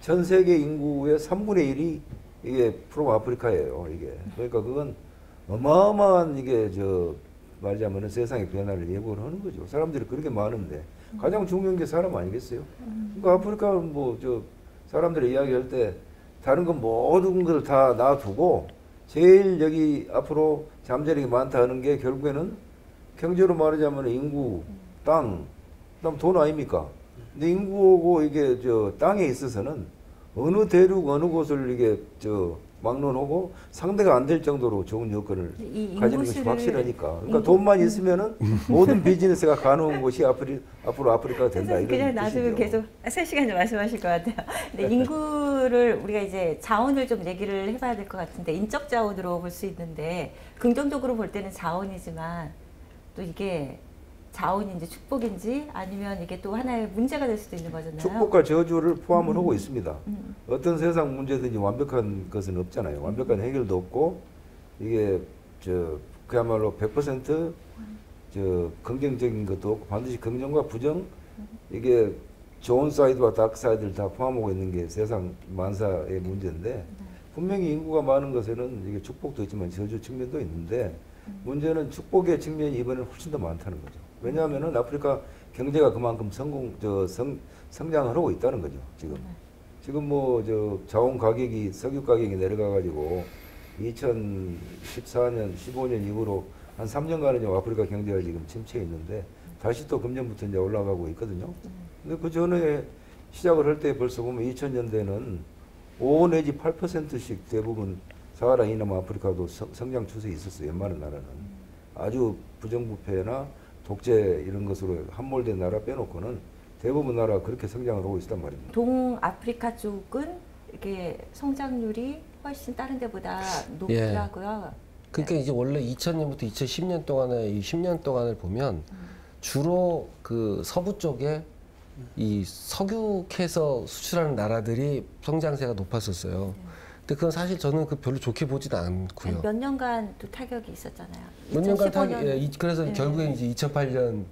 전 세계 인구의 3분의 1이 이게 프로아프리카예요. 이게 그러니까 그건 어마어마한 이게 저 말하자면은 세상의 변화를 예고를 하는 거죠. 사람들이 그렇게 많은데 가장 중요한 게 사람 아니겠어요? 그러니까 아프리카는 뭐 저 사람들이 이야기할 때 다른 건 모든 걸 다 놔두고 제일 여기 앞으로 잠재력이 많다 하는 게 결국에는 경제로 말하자면 인구, 땅, 그다음 돈 아닙니까? 근데 인구고 이게 저 땅에 있어서는 어느 대륙 어느 곳을 이게 저 막론하고 상대가 안 될 정도로 좋은 여건을 가지는 것이 확실하니까. 그러니까 돈만 있으면은 모든 비즈니스가 가능한 곳이 앞으로 아프리카가 된다 이런 그냥 놔두면 뜻이죠. 계속 3시간 말씀하실 것 같아요. 근데 인구를 우리가 이제 자원을 좀 얘기를 해봐야 될 것 같은데 인적 자원으로 볼 수 있는데 긍정적으로 볼 때는 자원이지만 또 이게 자원인지 축복인지 아니면 이게 또 하나의 문제가 될 수도 있는 거잖아요. 축복과 저주를 포함을 하고 있습니다. 어떤 세상 문제든지 완벽한 것은 없잖아요. 완벽한 해결도 없고 이게 저 그야말로 100% 저 긍정적인 것도 없고 반드시 긍정과 부정 이게 좋은 사이드와 다크 사이드를 다 포함하고 있는 게 세상 만사의 문제인데 분명히 인구가 많은 것에는 이게 축복도 있지만 저주 측면도 있는데 문제는 축복의 측면이 이번에는 훨씬 더 많다는 거죠. 왜냐하면은 아프리카 경제가 그만큼 성장을 하고 있다는 거죠. 지금 뭐 저 자원 가격이 석유 가격이 내려가 가지고 2014년 15년 이후로 한 3년간은 아프리카 경제가 지금 침체에 있는데 다시 또 금년부터 이제 올라가고 있거든요. 근데 그 전에 시작을 할 때 벌써 보면 2000년대는 5 내지 8%씩 대부분 사하라 이남 아프리카도 성장 추세에 있었어요. 웬만한 나라는. 아주 부정부패나 독재 이런 것으로 함몰된 나라 빼놓고는 대부분 나라가 그렇게 성장을 하고 있단 말입니다. 동아프리카 쪽은 이렇게 성장률이 훨씬 다른 데보다 높더라고요. 그러니까 이제 원래 2000년부터 2010년 동안에 이 10년 동안을 보면 주로 그 서부 쪽에 이 석유 캐서 수출하는 나라들이 성장세가 높았었어요. 근데 그건 사실 저는 그 별로 좋게 보지는 않고요. 몇 년간 또 타격이 있었잖아요. 몇 년간 2015년. 그래서 결국엔 이제 2008년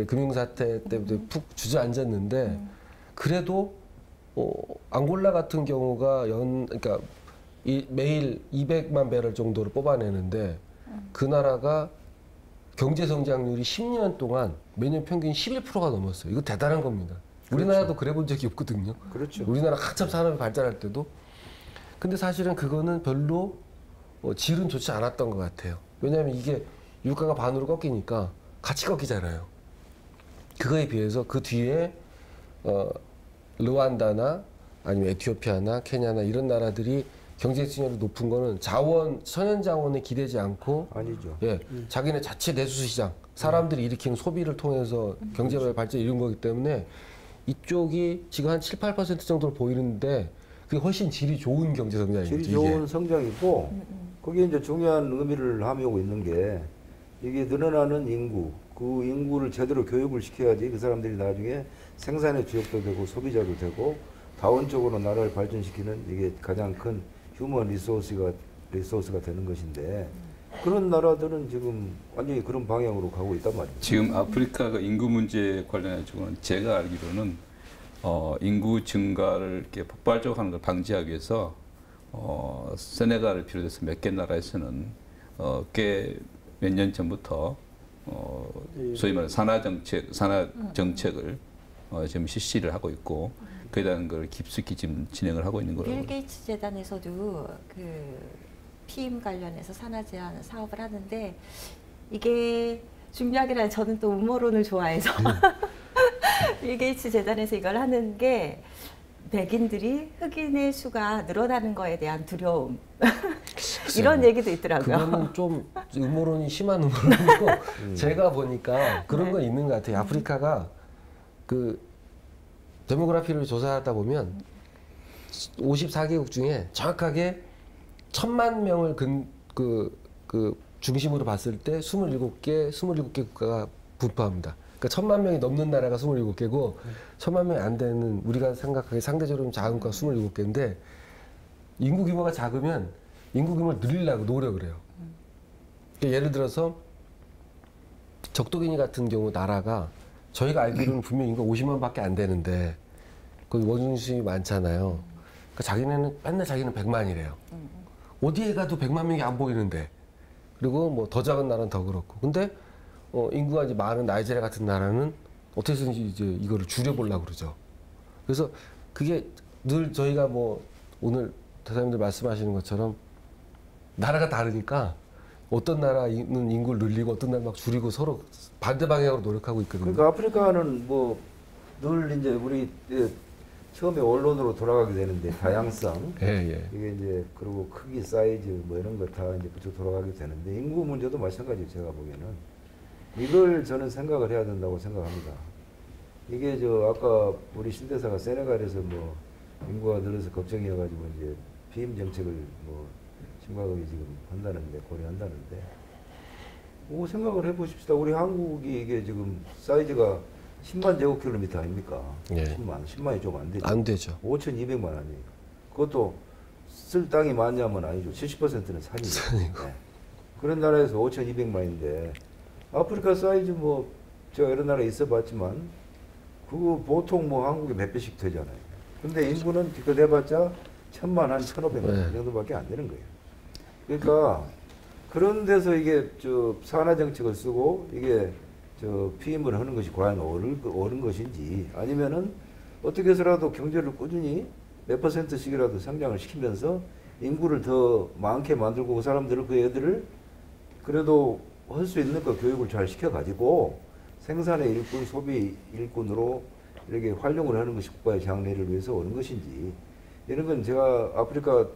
금융사태 때부터 푹 주저앉았는데 그래도 앙골라 같은 경우가 그러니까 매일 200만 배럴 정도를 뽑아내는데 그 나라가 경제 성장률이 10년 동안 매년 평균 11%가 넘었어요. 이거 대단한 겁니다. 우리나라도 그래 본 적이 없거든요. 그렇죠. 우리나라 한참 산업이 발달할 때도. 근데 사실은 그거는 별로 질은 좋지 않았던 것 같아요. 왜냐하면 이게 유가가 반으로 꺾이니까 같이 꺾이잖아요. 그거에 비해서 그 뒤에 르완다나 아니면 에티오피아나 케냐나 이런 나라들이 경제 수준이 높은 거는 천연 자원에 기대지 않고 아니죠. 예, 자기네 자체 내수 시장 사람들이 일으키는 소비를 통해서 경제 발전 이룬 거기 때문에 이쪽이 지금 한 7, 8% 정도로 보이는데 그게 훨씬 질이 좋은 경제 성장이죠. 질이 좋은 성장이고 거기에 이제 중요한 의미를 함유하고 있는 게 이게 늘어나는 인구, 그 인구를 제대로 교육을 시켜야지 그 사람들이 나중에 생산의 주역도 되고 소비자도 되고 다원적으로 나라를 발전시키는 이게 가장 큰 휴먼 리소스가 되는 것인데 그런 나라들은 지금 완전히 그런 방향으로 가고 있단 말입니다. 지금 아프리카가 인구 문제 관련해서는 제가 알기로는 인구 증가를 이렇게 폭발적으로 하는 걸 방지하기 위해서 세네갈을 비롯해서 몇 개 나라에서는 꽤 몇 년 전부터 소위 말하는 산화 정책을 지금 실시를 하고 있고 그에 대한 걸 깊숙이 지금 진행을 하고 있는 거라고. 빌 게이츠 재단에서도 그 피임 관련해서 산화 제한 사업을 하는데 이게 중요하기라 저는 또 음모론을 좋아해서 빌 게이츠 재단에서 이걸 하는 게 백인들이 흑인의 수가 늘어나는 거에 대한 두려움 이런 얘기도 있더라고요. 그거는 좀 음모론이 심한 음모론이고 제가 보니까 그런 건 있는 것 같아요. 아프리카가 그 데모그래피를 조사하다 보면 54개국 중에 정확하게 1000만 명을 중심으로 봤을 때 27개 국가가 분포합니다. 그러니까 1000만 명이 넘는 나라가 27개고 1000만 명이 안 되는 우리가 생각하기에 상대적으로 작은 국가가 27개인데 인구 규모가 작으면 인구 규모를 늘리려고 노력을 해요. 그러니까 예를 들어서 적도기니 같은 경우 나라가 저희가 알기로는 분명히 인구가 50만밖에 안 되는데 거기 원중심이 많잖아요. 그러니까 자기네는 맨날 자기는 100만이래요. 어디에 가도 100만 명이 안 보이는데 그리고 뭐 더 작은 나라는 더 그렇고 근데 인구가 이제 많은 나이지리아 같은 나라는 어떻게든지 이제 이거를 줄여보려고 그러죠. 그래서 그게 늘 저희가 뭐 오늘 대사님들 말씀하시는 것처럼 나라가 다르니까 어떤 나라는 인구를 늘리고 어떤 나라 막 줄이고 서로 반대 방향으로 노력하고 있거든요. 그러니까 아프리카는 뭐 늘 이제 우리 처음에 원론으로 돌아가게 되는데 다양성, 예. 이게 이제 그리고 크기, 사이즈 뭐 이런 거 다 이제 그쪽 돌아가게 되는데 인구 문제도 마찬가지예요. 제가 보기에는 이걸 저는 생각을 해야 된다고 생각합니다. 이게 아까 우리 신대사가 세네갈에서 뭐 인구가 늘어서 걱정이어가지고 이제 피임 정책을 뭐 심각하게 지금 한다는데 고려한다는데 생각을 해보십시다. 우리 한국이 이게 지금 사이즈가 10만 제곱킬로미터 아닙니까? 예. 10만이 좀 안 되죠. 안 되죠. 5,200만 아니에요. 그것도 쓸 땅이 많냐면 아니죠. 70%는 산이고. 네. 그런 나라에서 5,200만인데 아프리카 사이즈 뭐 제가 여러 나라에 있어봤지만 그거 보통 뭐 한국에 몇 배씩 되잖아요. 근데 인구는 그거 내봤자 1000만 한 1,500만 이 정도밖에 안 되는 거예요. 그러니까 그런 데서 이게 산하 정책을 쓰고 이게 피임을 하는 것이 과연 옳은 것인지 아니면은 어떻게 해서라도 경제를 꾸준히 몇 %씩이라도 성장을 시키면서 인구를 더 많게 만들고 그 사람들을 그 애들을 그래도 할 수 있는 그 교육을 잘 시켜가지고 생산의 일꾼, 소비 일꾼으로 이렇게 활용을 하는 것이 국가의 장래를 위해서 옳은 것인지 이런 건 제가 아프리카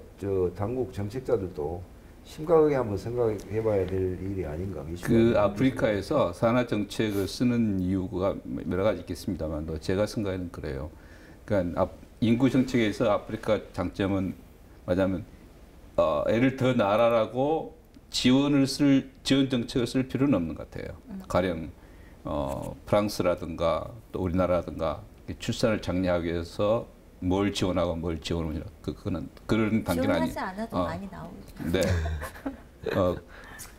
당국 정책자들도 심각하게 한번 생각해봐야 될 일이 아닌가. 그 아프리카에서 산하 정책을 쓰는 이유가 여러 가지 있겠습니다만, 제가 생각에는 그래요. 그러니까 인구 정책에서 아프리카 장점은 말하자면 애를 더 낳으라고 지원 정책을 쓸 필요는 없는 것 같아요. 가령 프랑스라든가 또 우리나라라든가 출산을 장려하기 위해서 뭘 지원하고 뭘 지원하냐 그거는 그런 단계는 아니에요. 지원하지 않아도 많이 나오죠. 네.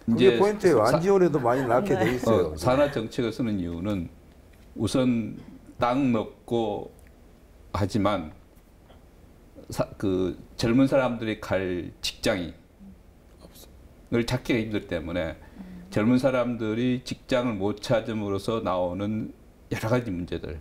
그게 포인트예요. 안 지원해도 많이 낳게 돼 있어요. 산하 정책을 쓰는 이유는 우선 땅 넣고 하지만 그 젊은 사람들이 갈 직장이 늘 찾기가 힘들기 때문에 젊은 사람들이 직장을 못 찾음으로써 나오는 여러 가지 문제들,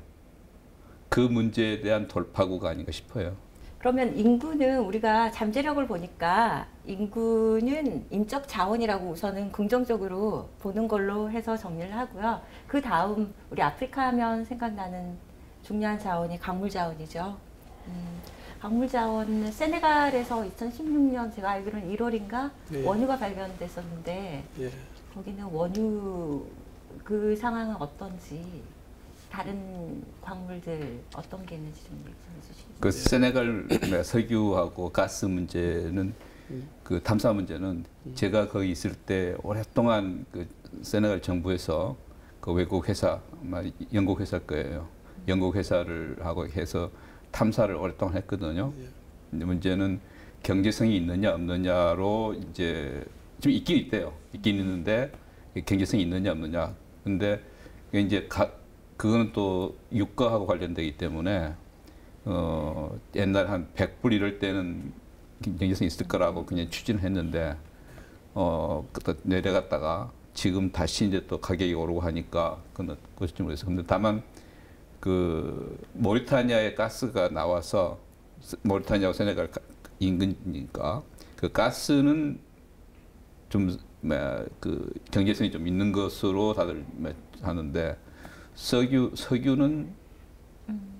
그 문제에 대한 돌파구가 아닌가 싶어요. 그러면 인구는 우리가 잠재력을 보니까 인구는 인적 자원이라고 우선은 긍정적으로 보는 걸로 해서 정리를 하고요. 그 다음 우리 아프리카 하면 생각나는 중요한 자원이 광물 자원이죠. 광물 자원은 세네갈에서 2016년 제가 알기로는 1월인가 원유가 발견됐었는데 거기는 원유 그 상황은 어떤지 다른 광물들 어떤 게 있는지 좀 얘기해 주시죠. 그 세네갈 석유하고 가스 문제는 그 탐사 문제는 제가 거기 있을 때 오랫동안 그 세네갈 정부에서 그 외국 회사 아마 영국 회사일 거예요. 영국 회사를 하고 해서 탐사를 오랫동안 했거든요. 근데 문제는 경제성이 있느냐 없느냐로 이제 좀 있긴 있대요. 있긴 있는데 경제성이 있느냐 없느냐. 근데 이제 그거는 또 유가하고 관련되기 때문에 옛날 한 100불 이럴 때는 경제성이 있을 거라고 그냥 추진을 했는데 그때 내려갔다가 지금 다시 이제 또 가격이 오르고 하니까 그건 그것이 좀 그래서 근데 다만 그 모리타니아의 가스가 나와서 모리타니아와 세네갈 인근이니까 그 가스는 좀 그 경제성이 좀 있는 것으로 다들 하는데 석유는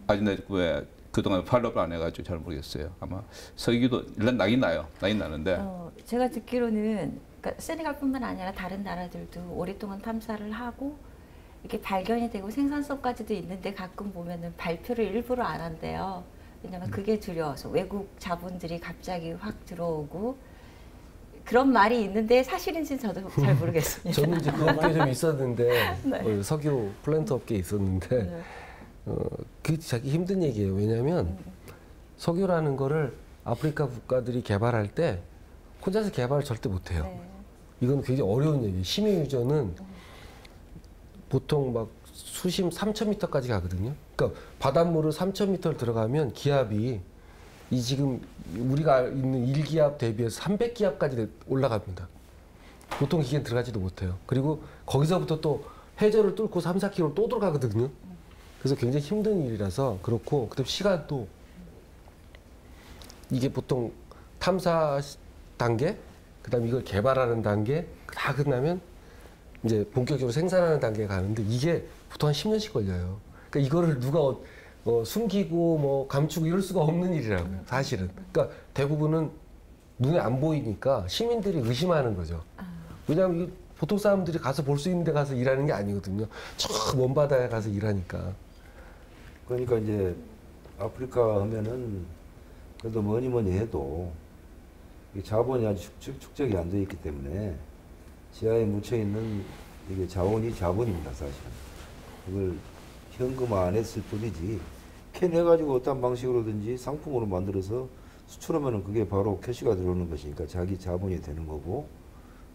아직 왜 그동안 팔로우를 안 해가지고 잘 모르겠어요. 아마 석유도 일단 나긴 나는데. 제가 듣기로는 그러니까 세네갈뿐만 아니라 다른 나라들도 오랫동안 탐사를 하고 이게 발견이 되고 생산성까지도 있는데 가끔 보면은 발표를 일부러 안 한대요. 왜냐면 그게 두려워서 외국 자본들이 갑자기 확 들어오고 그런 말이 있는데 사실인지는 저도 잘 모르겠습니다. 저는 이제 그 업계에 좀 있었는데 네. 석유 플랜트 업계에 있었는데 네. 그게 자기 힘든 얘기예요. 왜냐하면 석유라는 거를 아프리카 국가들이 개발할 때 혼자서 개발을 절대 못해요. 네. 이건 굉장히 어려운 얘기예요. 심해 유전은 보통 막 수심 3,000m까지 가거든요. 그러니까 바닷물을 3,000m를 들어가면 기압이 이 지금 우리가 있는 1기압 대비해서 300기압까지 올라갑니다. 보통 기계는 들어가지도 못해요. 그리고 거기서부터 또 해저를 뚫고 3, 4km 또 들어가거든요. 그래서 굉장히 힘든 일이라서 그렇고, 그다음 시간도 이게 보통 탐사 단계, 그다음 이걸 개발하는 단계, 다 끝나면 이제 본격적으로 생산하는 단계에 가는데 이게 보통 한 10년씩 걸려요. 그러니까 이거를 누가 숨기고 뭐 감추고 이럴 수가 없는 일이라고요, 사실은. 그러니까 대부분은 눈에 안 보이니까 시민들이 의심하는 거죠. 왜냐하면 이게 보통 사람들이 가서 볼 수 있는 데 가서 일하는 게 아니거든요. 저 먼 바다에 가서 일하니까. 그러니까 이제 아프리카 하면은 그래도 뭐니 해도 이 자본이 아주 축적이 안 돼 있기 때문에 지하에 묻혀 있는 이게 자원이 자본입니다, 사실은. 그걸 현금화했을 뿐이지 캐내가지고 어떤 방식으로든지 상품으로 만들어서 수출하면은 그게 바로 캐시가 들어오는 것이니까 자기 자본이 되는 거고,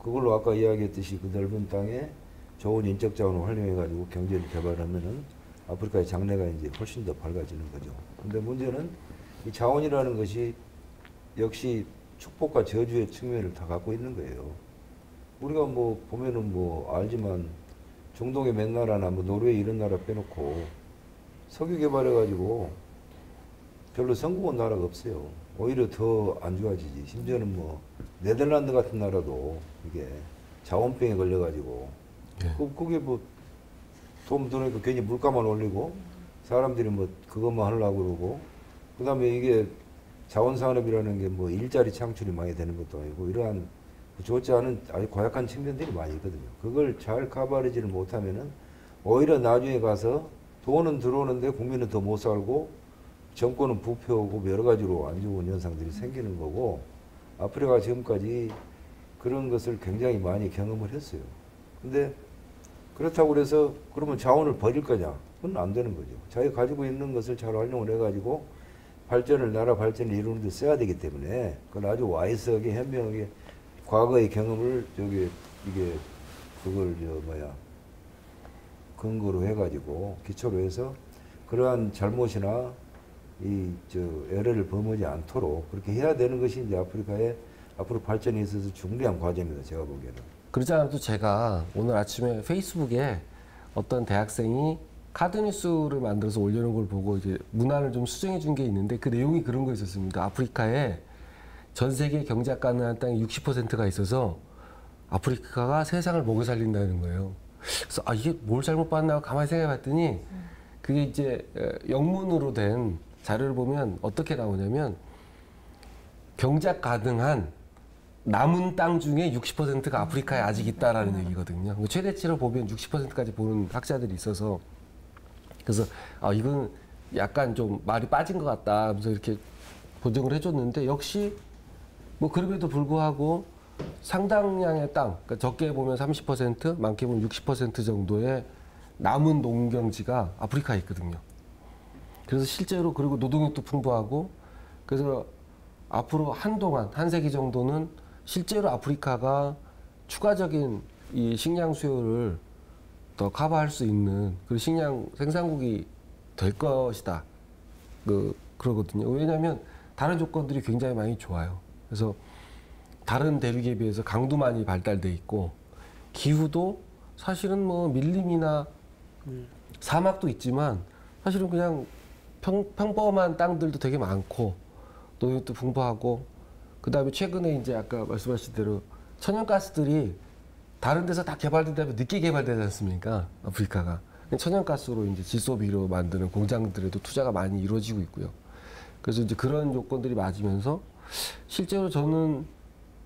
그걸로 아까 이야기했듯이 그 넓은 땅에 좋은 인적 자원을 활용해가지고 경제를 개발하면은 아프리카의 장래가 이제 훨씬 더 밝아지는 거죠. 근데 문제는 이 자원이라는 것이 역시 축복과 저주의 측면을 다 갖고 있는 거예요. 우리가 뭐 보면은 뭐 알지만 중동의 몇 나라나 뭐 노르웨이 이런 나라 빼놓고 석유 개발해가지고 별로 성공한 나라가 없어요. 오히려 더 안 좋아지지. 심지어는 뭐 네덜란드 같은 나라도 이게 자원병에 걸려가지고 그게 뭐 돈 들어니까 괜히 물가만 올리고 사람들이 뭐 그것만 하려고 그러고, 그 다음에 이게 자원산업이라는 게 뭐 일자리 창출이 많이 되는 것도 아니고 이러한 좋지 않은 아주 고약한 측면들이 많이 있거든요. 그걸 잘 커버리지를 못하면은 오히려 나중에 가서 돈은 들어오는데 국민은 더 못 살고 정권은 부패하고 여러 가지로 안 좋은 현상들이 생기는 거고, 아프리카가 지금까지 그런 것을 굉장히 많이 경험을 했어요. 근데 그렇다고 그래서 그러면 자원을 버릴 거냐? 그건 안 되는 거죠. 자기가 가지고 있는 것을 잘 활용을 해가지고 나라 발전을 이루는 데 써야 되기 때문에 그걸 아주 와이스하게 현명하게 과거의 경험을 그걸 근거로 해가지고 기초로 해서 그러한 잘못이나 에러를 범하지 않도록 그렇게 해야 되는 것이 이제 아프리카의 앞으로 발전에 있어서 중요한 과제입니다, 제가 보기에는. 그러지 않아도 제가 오늘 아침에 페이스북에 어떤 대학생이 카드뉴스를 만들어서 올려놓은 걸 보고 이제 문안을 좀 수정해 준 게 있는데 그 내용이 그런 거 있었습니다. 아프리카에 전 세계 경제가 가능한 땅이 60%가 있어서 아프리카가 세상을 먹여 살린다는 거예요. 그래서 이게 뭘 잘못 봤나 가만히 생각해 봤더니 그게 이제 영문으로 된 자료를 보면 어떻게 나오냐면 경작 가능한 남은 땅 중에 60%가 아프리카에 아직 있다라는 얘기거든요. 최대치로 보면 60%까지 보는 학자들이 있어서 그래서 이건 약간 좀 말이 빠진 것 같다 하면서 이렇게 보정을 해줬는데 역시 뭐 그럼에도 불구하고 상당량의 땅, 그러니까 적게 보면 30%, 많게 보면 60% 정도의 남은 농경지가 아프리카에 있거든요. 그래서 실제로 그리고 노동력도 풍부하고 그래서 앞으로 한동안 한 세기 정도는 실제로 아프리카가 추가적인 이 식량 수요를 더 커버할 수 있는 그런 식량 생산국이 될 것이다. 그러거든요. 왜냐하면 다른 조건들이 굉장히 많이 좋아요. 그래서 다른 대륙에 비해서 강도 많이 발달돼 있고 기후도 사실은 뭐 밀림이나 사막도 있지만 사실은 그냥 평범한 땅들도 되게 많고 노동력도 풍부하고 그 다음에 최근에 이제 아까 말씀하신 대로 천연가스들이 다른 데서 다 개발된 다음에 늦게 개발되지 않습니까? 아프리카가. 천연가스로 이제 질소비료 만드는 공장들에도 투자가 많이 이루어지고 있고요. 그래서 이제 그런 요건들이 맞으면서 실제로 저는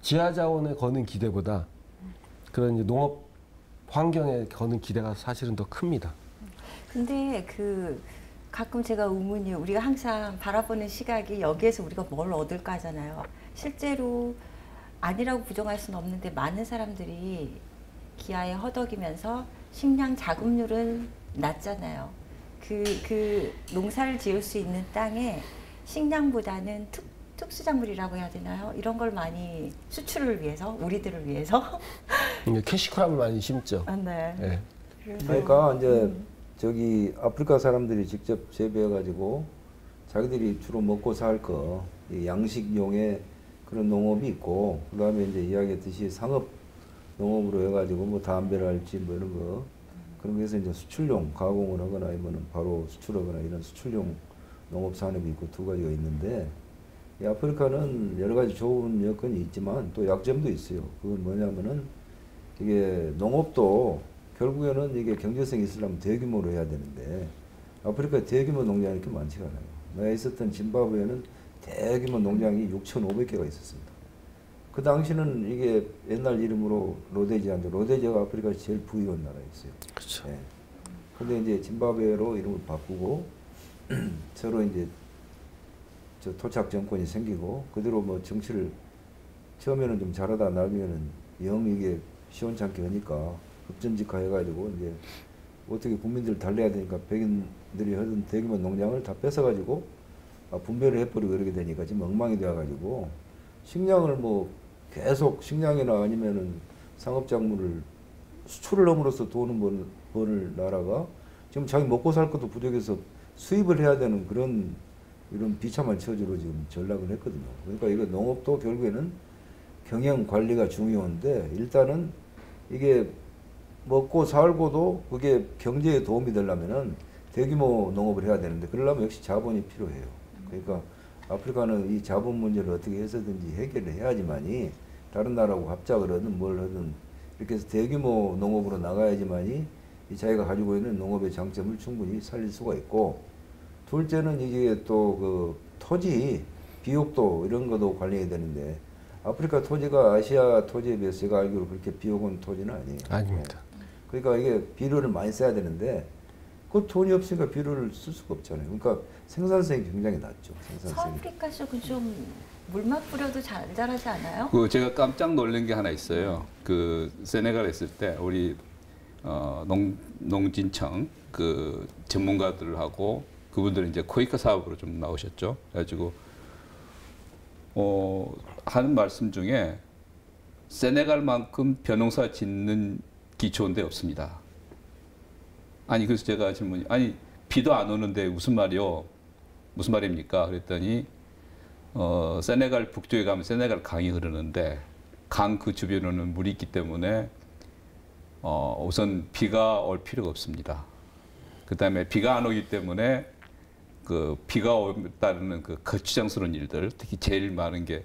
지하자원에 거는 기대보다 그런 이제 농업 환경에 거는 기대가 사실은 더 큽니다. 근데 가끔 제가 의문이 우리가 항상 바라보는 시각이 여기에서 우리가 뭘 얻을까 하잖아요. 실제로 아니라고 부정할 수는 없는데 많은 사람들이 기아에 허덕이면서 식량 자급률은 낮잖아요. 그 농사를 지을 수 있는 땅에 식량보다는 특수작물이라고 해야 되나요? 이런 걸 많이 수출을 위해서, 우리들을 위해서. 캐시크랍을 많이 심죠. 아, 네. 네. 그러니까 이제 저기 아프리카 사람들이 직접 재배해가지고 자기들이 주로 먹고 살 거 양식용의 그런 농업이 있고, 그다음에 이제 이야기했듯이 상업 농업으로 해가지고 뭐 담배랄지 뭐 이런 거 그런 거에서 이제 수출용 가공을 하거나 아니면 바로 수출하거나 이런 수출용 농업 산업이 있고 두 가지가 있는데, 이 아프리카는 여러 가지 좋은 여건이 있지만 또 약점도 있어요. 그건 뭐냐면은 이게 농업도 결국에는 이게 경제성이 있으려면 대규모로 해야 되는데 아프리카에 대규모 농장이 이렇게 많지가 않아요. 내가 있었던 짐바브웨는 대규모 농장이 6,500개가 있었습니다. 그 당시는 이게 옛날 이름으로 로데지아인데 로데지아가 아프리카에서 제일 부유한 나라였어요. 그렇죠. 예. 근데 이제 짐바브웨로 이름을 바꾸고 서로 이제 저 토착 정권이 생기고 그대로 뭐 정치를 처음에는 좀 잘하다 나중에는 영 이게 시원찮게 하니까 급전직하 해가지고 이제 어떻게 국민들을 달래야 되니까 백인들이 하던 대규모 농장을 다 뺏어가지고 분배를 해버리고 그러게 되니까 지금 엉망이 되어가지고 식량을 뭐 계속 식량이나 아니면은 상업작물을 수출을 함으로써 돈을 버는 나라가 지금 자기 먹고 살 것도 부족해서 수입을 해야 되는 그런 이런 비참한 처지로 지금 전락을 했거든요. 그러니까 이거 농업도 결국에는 경영 관리가 중요한데 일단은 이게 먹고 살고도 그게 경제에 도움이 되려면은 대규모 농업을 해야 되는데 그러려면 역시 자본이 필요해요. 그러니까 아프리카는 이 자본 문제를 어떻게 해서든지 해결을 해야지만이 다른 나라하고 합작을 하든 뭘 하든 이렇게 해서 대규모 농업으로 나가야지만이 이 자기가 가지고 있는 농업의 장점을 충분히 살릴 수가 있고, 둘째는 이게 또 그 토지 비옥도 이런 것도 관리해야 되는데 아프리카 토지가 아시아 토지에 비해서 제가 알기로 그렇게 비옥은 토지는 아니에요. 아닙니다. 그러니까 이게 비료를 많이 써야 되는데 그 돈이 없으니까 비료를 쓸 수가 없잖아요. 그러니까 생산성이 굉장히 낮죠. 생산성이. 서아프리카 쪽은 좀 물만 뿌려도 잘 자라지 않아요? 그 제가 깜짝 놀란 게 하나 있어요. 그 세네갈 했을 때 우리 농진청 그 전문가들하고 그분들은 이제 코이카 사업으로 좀 나오셨죠. 그래가지고 하는 말씀 중에 세네갈만큼 벼농사 짓는 기초인 데 없습니다. 아니 그래서 제가 질문이 아니 비도 안 오는데 무슨 말이요? 무슨 말입니까? 그랬더니 세네갈 북쪽에 가면 세네갈 강이 흐르는데 강 그 주변에는 물이 있기 때문에 우선 비가 올 필요가 없습니다. 그다음에 비가 안 오기 때문에 그 비가 오에 따르는 그 거추장스러운 일들, 특히 제일 많은 게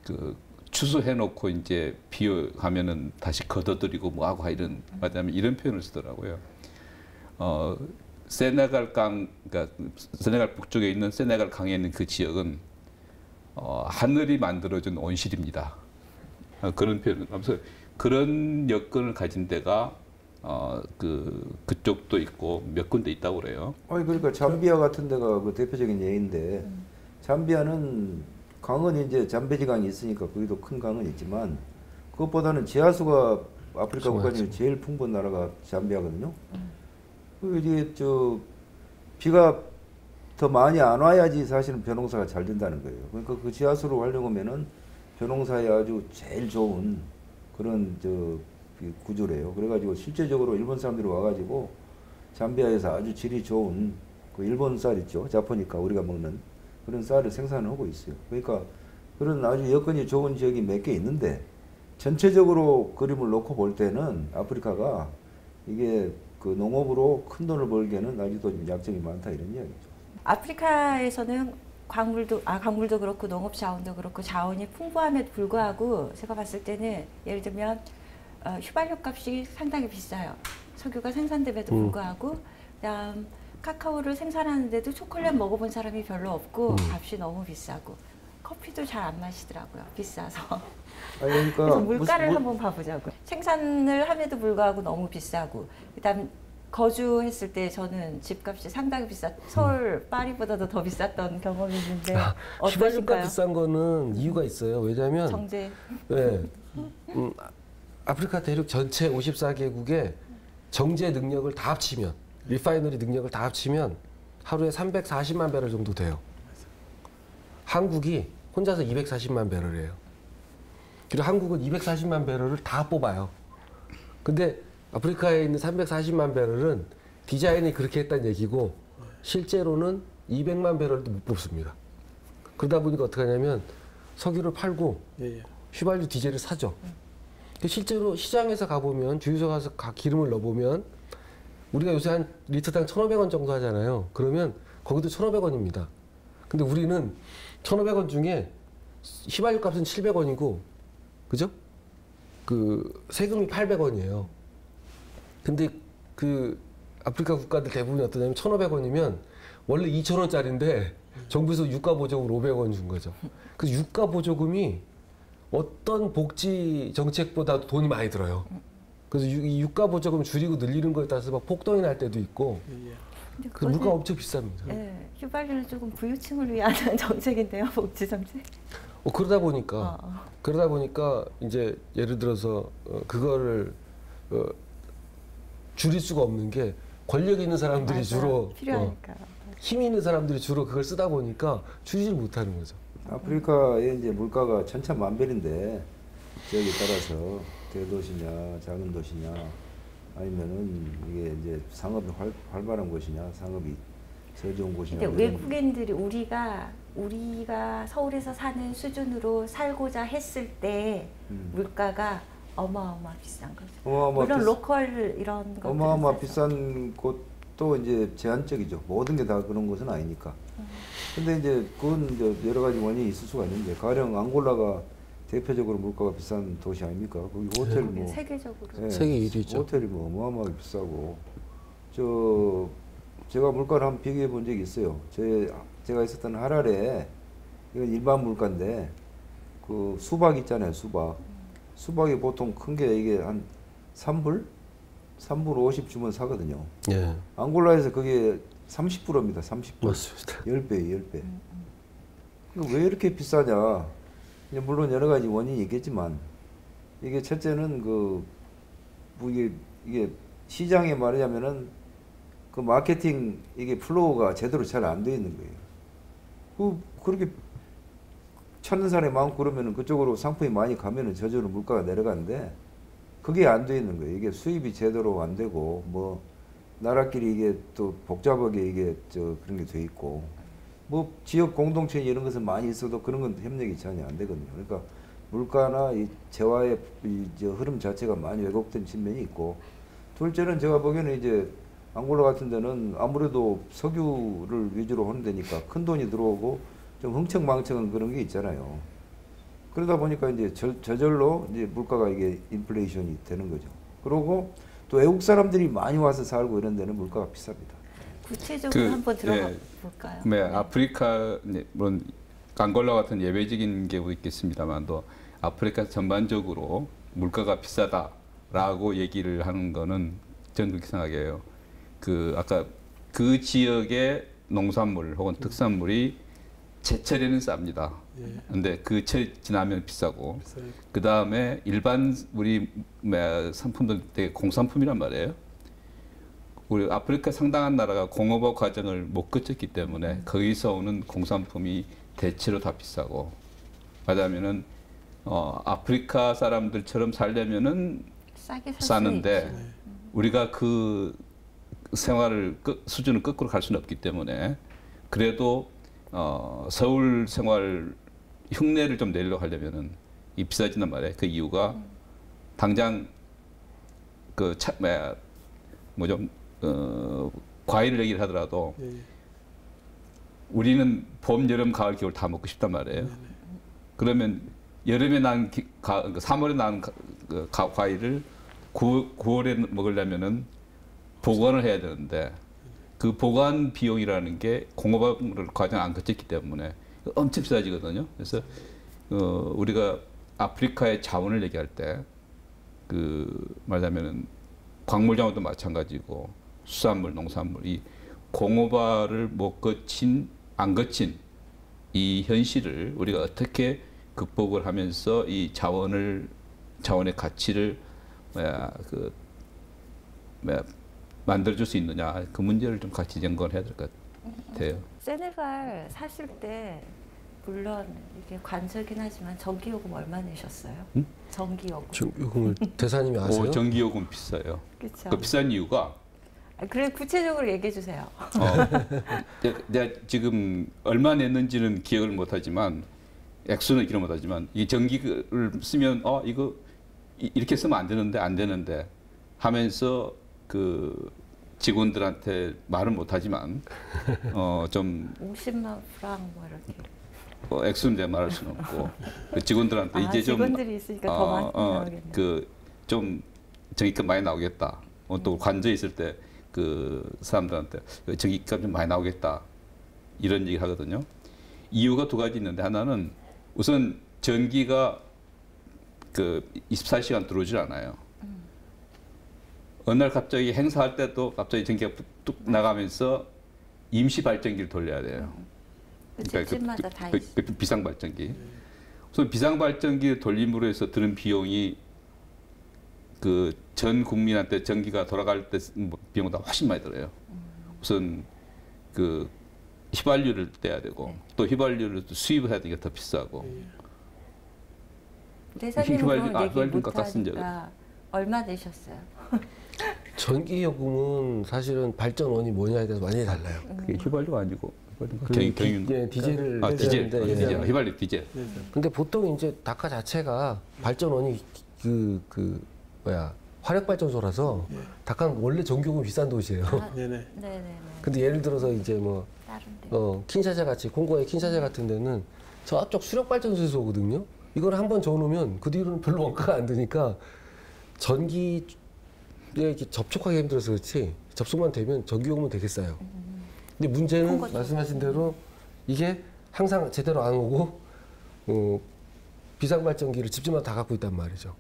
그 추수해놓고 이제 비하면은 다시 걷어들이고 뭐하고 이런 말하자면 이런 표현을 쓰더라고요. 세네갈 강, 그러니까 세네갈 북쪽에 있는 세네갈 강에 있는 그 지역은 하늘이 만들어준 온실입니다. 그런 표현. 그래서 그런 여건을 가진 데가 그쪽도 있고 몇 군데 있다고 그래요. 아니 그러니까 잠비아 같은 데가 그 대표적인 예인데 잠비아는 강은 이제 잠베지 강이 있으니까 거기도 큰 강은 있지만 그것보다는 지하수가 아프리카 국가 중에 제일 풍부한 나라가 잠비아거든요. 이게 비가 더 많이 안 와야지 사실은 벼농사가 잘 된다는 거예요. 그러니까 그 지하수를 활용하면은 벼농사에 아주 제일 좋은 그런 구조래요. 그래가지고 실제적으로 일본 사람들이 와가지고 잠비아에서 아주 질이 좋은 그 일본 쌀 있죠. 자포니까 우리가 먹는 그런 쌀을 생산하고 있어요. 그러니까 그런 아주 여건이 좋은 지역이 몇 개 있는데 전체적으로 그림을 놓고 볼 때는 아프리카가 이게 그 농업으로 큰 돈을 벌기에는 아직도 좀 약점이 많다 이런 이야기죠. 아프리카에서는 광물도 그렇고 농업 자원도 그렇고 자원이 풍부함에도 불구하고 제가 봤을 때는 예를 들면 휘발유 값이 상당히 비싸요. 석유가 생산됨에도 불구하고 그다음 카카오를 생산하는데도 초콜릿 먹어본 사람이 별로 없고 값이 너무 비싸고 커피도 잘 안 마시더라고요. 비싸서. 그러니까 그래서 물가를 한번 봐보자고요. 생산을 함에도 불구하고 너무 비싸고 그다음 거주했을 때 저는 집값이 상당히 서울 파리보다도 더 비쌌던 경험이 있는데 휘발유가 어떠신가요? 비싼 거는 이유가 있어요. 왜냐하면 정제. 네, 아프리카 대륙 전체 54개국의 정제 능력을 다 합치면 리파이너리 능력을 다 합치면 하루에 340만 배럴 정도 돼요. 한국이 혼자서 240만 배럴이에요. 그리고 한국은 240만 배럴을 다 뽑아요. 근데 아프리카에 있는 340만 배럴은 디자인이 그렇게 했다는 얘기고 실제로는 200만 배럴도 못 뽑습니다. 그러다 보니까 어떻게 하냐면 석유를 팔고 휘발유 디젤을 사죠. 실제로 시장에서 가보면 주유소 가서 기름을 넣어보면 우리가 요새 한 리터당 1,500원 정도 하잖아요. 그러면 거기도 1,500원입니다. 근데 우리는 1,500원 중에 휘발유 값은 700원이고 그죠? 그 세금이 800원이에요. 근데 그 아프리카 국가들 대부분이 어떠냐면 1,500원이면 원래 2,000원짜리인데 정부에서 유가 보조금으로 500원 준 거죠. 그래서 유가 보조금이 어떤 복지 정책보다도 돈이 많이 들어요. 그래서 이 유가 보조금 줄이고 늘리는 거에 따라서 막 폭동이 날 때도 있고. 그 물가가 엄청 비쌉니다. 네, 휘발유는 조금 부유층을 위한 정책인데요, 복지 정책. 그러다 보니까 이제 예를 들어서 그거를 줄일 수가 없는 게 권력 있는 사람들이 맞아요. 주로 필요하니까. 힘 있는 사람들이 주로 그걸 쓰다 보니까 줄이질 못하는 거죠. 아프리카의 이제 물가가 천차만별인데 지역에 따라서 대도시냐 작은 도시냐 아니면은 이게 이제 상업이 활발한 곳이냐 상업이 저조한 곳이냐. 근데 외국인들이 우리가 서울에서 사는 수준으로 살고자 했을 때 물가가 어마어마 비싼 거죠. 물론 로컬 이런 것 어마어마 비싼 곳도 이제 제한적이죠. 모든 게 다 그런 것은 아니니까. 근데 이제 그건 이제 여러 가지 원인이 있을 수가 있는데 가령 앙골라가 대표적으로 물가가 비싼 도시 아닙니까? 거기 호텔 뭐 세계적으로 세계 1위죠. 호텔이 뭐 어마어마하게 비싸고 제가 물가를 한번 비교해 본 적이 있어요. 제가 있었던 하랄에 이건 일반 물가인데 그 수박 있잖아요. 수박이 보통 큰 게 이게 한 3불 50 주면 사거든요. 예. 앙골라에서 그게 30불입니다. 30불. 맞습니다. 10배. 왜 이렇게 비싸냐? 물론 여러 가지 원인이 있겠지만 이게 첫째는 뭐 이게 시장에 말하자면은 그 마케팅 이게 플로우가 제대로 잘 안 돼 있는 거예요. 그렇게 찾는 사람이 많고 그러면은 그쪽으로 상품이 많이 가면은 저절로 물가가 내려가는데 그게 안 돼 있는 거예요. 이게 수입이 제대로 안 되고 뭐 나라끼리 이게 또 복잡하게 이게 그런 게 돼 있고 뭐 지역 공동체 이런 것은 많이 있어도 그런 건 협력이 전혀 안 되거든요. 그러니까 물가나 이 재화의 흐름 자체가 많이 왜곡된 측면이 있고 둘째는 제가 보기에는 이제 앙골라 같은 데는 아무래도 석유를 위주로 하는 데니까 큰 돈이 들어오고 좀 흥청망청한 그런 게 있잖아요. 그러다 보니까 이제 저절로 이제 물가가 이게 인플레이션이 되는 거죠. 그리고 또 외국 사람들이 많이 와서 살고 이런 데는 물가가 비쌉니다. 구체적으로 한번 들어가 볼까요? 네, 아프리카 물론 앙골라 같은 예외적인 경우도 있겠습니다만도 아프리카 전반적으로 물가가 비싸다라고 얘기를 하는 거는 저는 그렇게 생각해요. 아까 그 지역의 농산물 혹은 특산물이 제철에는 쌉니다. 근데 그 철 지나면 비싸고 그 다음에 일반 우리 상품들 되게 공산품이란 말이에요. 우리 아프리카 상당한 나라가 공업화 과정을 못 거쳤기 때문에 거기서 오는 공산품이 대체로 다 비싸고 말하자면은 아프리카 사람들처럼 살려면은 싸게 싸는데 우리가 그 생활을 수준을 거꾸로 갈 수는 없기 때문에 그래도 서울 생활 흉내를 좀 내려고 하려면은 이 비싸진단 말이에요. 그 이유가 당장 과일을 얘기를 하더라도 우리는 봄, 여름, 가을, 겨울 다 먹고 싶단 말이에요. 그러면 여름에 난 3월에 난 과일을 9월에 먹으려면은 보관을 해야 되는데 그 보관 비용이라는 게 공업 과정 안 거쳤기 때문에 엄청 비싸지거든요. 그래서 우리가 아프리카의 자원을 얘기할 때 말하자면은 광물 자원도 마찬가지고 수산물, 농산물 이 공업화를 못 거친 안 거친 이 현실을 우리가 어떻게 극복을 하면서 이 자원의 가치를 만들어줄 수 있느냐 그 문제를 좀 같이 연구해야 될 것 같아요. 세네갈 사실 때 물론 이게 관저긴 하지만 전기요금 얼마 내셨어요? 응? 전기요금. 전기요금을 대사님이 아세요? 전기요금 비싸요. 그렇죠. 그 비싼 이유가 그래 구체적으로 얘기해 주세요. 내가 지금 얼마 냈는지는 기억을 못하지만 액수는 기억 못하지만 이 전기를 쓰면 이거 이렇게 쓰면 안 되는데 하면서 그 직원들한테 말은 못하지만 좀 50만 프랑 뭐 이렇게. 액수는 내가 말할 수는 없고 그 직원들한테 이제 좀 직원들이 있으니까 더 많이 나오겠네. 좀 전기값 많이 나오겠다. 또 관저 있을 때 그 사람들한테 전기값 좀 많이 나오겠다 이런 얘기 하거든요. 이유가 두 가지 있는데 하나는 우선 전기가 그 24시간 들어오질 않아요. 어느 날 갑자기 행사할 때도 갑자기 전기가 뚝 나가면서 임시 발전기를 돌려야 돼요. 집집마다 다 있어. 그 비상 발전기. 우선 비상 발전기를 돌림으로 해서 드는 비용이 그 전 국민한테 전기가 돌아갈 때 비용보다 훨씬 많이 들어요. 우선 그 휘발유를 떼야 되고 또 휘발유를 수입을 해야 되니까 더 비싸고. 대사님은 그런 얘기 휘발유 깎았은 적은 못하니까 얼마 내셨어요? 전기요금은 사실은 발전원이 뭐냐에 대해서 많이 달라요. 그게 휘발유가 아니고 경유. 디젤을 디젤. 예. 휘발유 디젤. 근데 보통 이제 다카 자체가 발전원이 화력발전소라서 다카는 원래 전기요금 비싼 도시예요. 네네. 네네네. 근데 예를 들어서 이제 뭐 다른데. 킨샤사 같이 콩고의 킨샤사 같은 데는 저쪽 수력발전소에서 오거든요. 이걸 한번 저어놓으면 그 뒤로는 별로 원가가 안 드니까 전기에 이렇게 접촉하기 힘들어서 그렇지 접속만 되면 전기요금은 되게 싸요. 근데 문제는 말씀하신 대로 이게 항상 제대로 안 오고 비상발전기를 집집마다 다 갖고 있단 말이죠.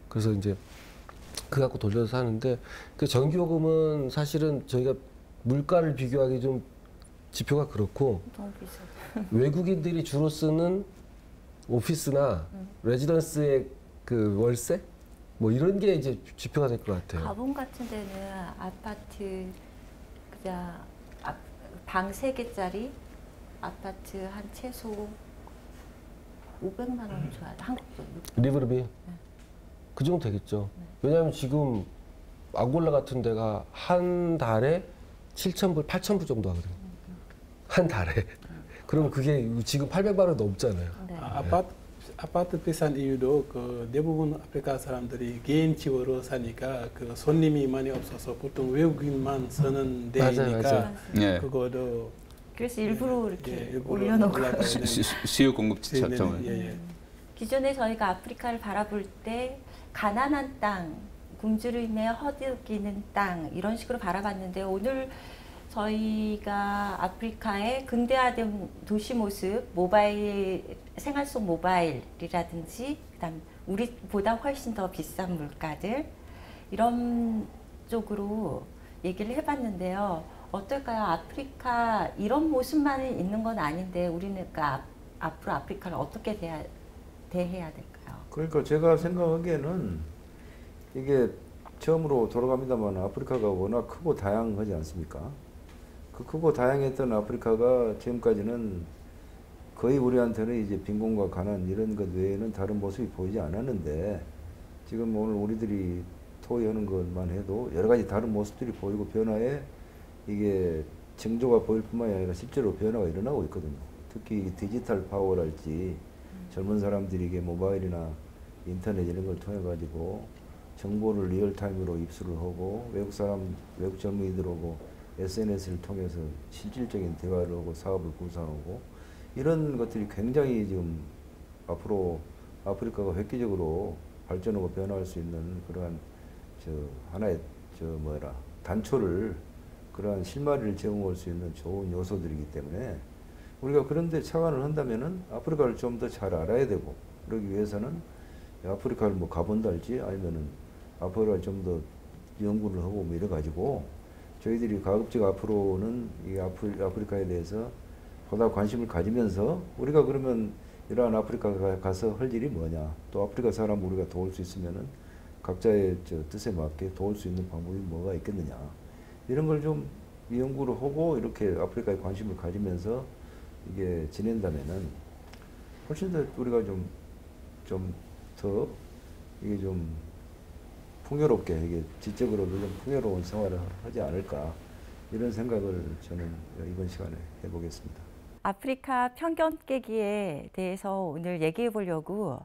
그래서 이제 그 갖고 돌려서 하는데 그 전기요금은 사실은 저희가 물가를 비교하기 좀 지표가 그렇고 너무 비싸. 외국인들이 주로 쓰는 오피스나 레지던스의 그 월세 뭐 이런 게 이제 지표가 될 것 같아요. 가본 같은 데는 아파트 그냥 방 3개짜리 아파트 한 최소 500만 원 줘야 돼. 한국 돈. 리브르비 그 정도 되겠죠. 왜냐하면 지금 앙골라 같은 데가 한 달에 7,000불, 8,000불 정도 하거든요. 한 달에. 그럼 그게 지금 800만 원 넘잖아요. 네. 아파트 비싼 이유도 그 대부분 아프리카 사람들이 개인 집으로 사니까 그 손님이 많이 없어서 보통 외국인만 쓰는 데니까 네. 그거도 그래서 일부러 이렇게 일부러 올려놓고. 수요 공급 차점을. 예. 기존에 저희가 아프리카를 바라볼 때 가난한 땅, 굶주려 있네 허덕이는 땅 이런 식으로 바라봤는데 오늘 저희가 아프리카의 근대화된 도시 모습, 모바일 생활 속 모바일이라든지 그다음 우리보다 훨씬 더 비싼 물가들 이런 쪽으로 얘기를 해봤는데요. 어떨까요? 아프리카 이런 모습만 있는 건 아닌데 우리는 그러니까 앞으로 아프리카를 어떻게 대해야 될까요? 그러니까 제가 생각하기에는 이게 처음으로 돌아갑니다만 아프리카가 워낙 크고 다양하지 않습니까? 그 크고 다양했던 아프리카가 지금까지는 거의 우리한테는 이제 빈곤과 가난 이런 것 외에는 다른 모습이 보이지 않았는데 지금 오늘 우리들이 토의하는 것만 해도 여러 가지 다른 모습들이 보이고 변화에 이게 징조가 보일 뿐만이 아니라 실제로 변화가 일어나고 있거든요. 특히 디지털 파워랄지 젊은 사람들이 이게 모바일이나 인터넷 이런 걸 통해 가지고 정보를 리얼타임으로 입수를 하고 외국 젊은이들하고 SNS를 통해서 실질적인 대화를 하고 사업을 구상하고 이런 것들이 굉장히 지금 앞으로 아프리카가 획기적으로 발전하고 변화할 수 있는 그러한 하나의 단초를 그러한 실마리를 제공할 수 있는 좋은 요소들이기 때문에 우리가 그런데 착안을 한다면은 아프리카를 좀 더 잘 알아야 되고 그러기 위해서는 아프리카를 뭐 가본다 할지 아니면은 아프리카를 좀 더 연구를 하고 뭐 이래 가지고 저희들이 가급적 앞으로는 이 아프리카에 대해서 보다 관심을 가지면서 우리가 그러면 이러한 아프리카에 가서 할 일이 뭐냐, 또 아프리카 사람 우리가 도울 수 있으면은 각자의 뜻에 맞게 도울 수 있는 방법이 뭐가 있겠느냐, 이런 걸 좀 연구를 하고 이렇게 아프리카에 관심을 가지면서 이게 지낸다면은 훨씬 더 우리가 좀 더 이게 좀 풍요롭게, 이게 지적으로도 좀 풍요로운 생활을 하지 않을까, 이런 생각을 저는 이번 시간에 해보겠습니다. 아프리카 편견 깨기에 대해서 오늘 얘기해 보려고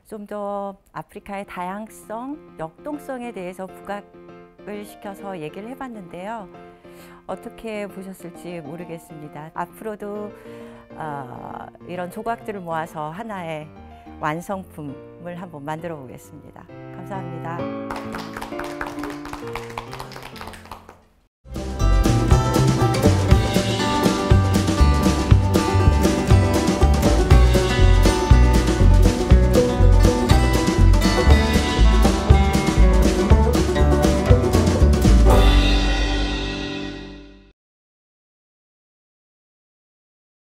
좀 더 아프리카의 다양성, 역동성에 대해서 부각을 시켜서 얘기를 해봤는데요. 어떻게 보셨을지 모르겠습니다. 앞으로도 이런 조각들을 모아서 하나의 완성품을 한번 만들어 보겠습니다. 감사합니다.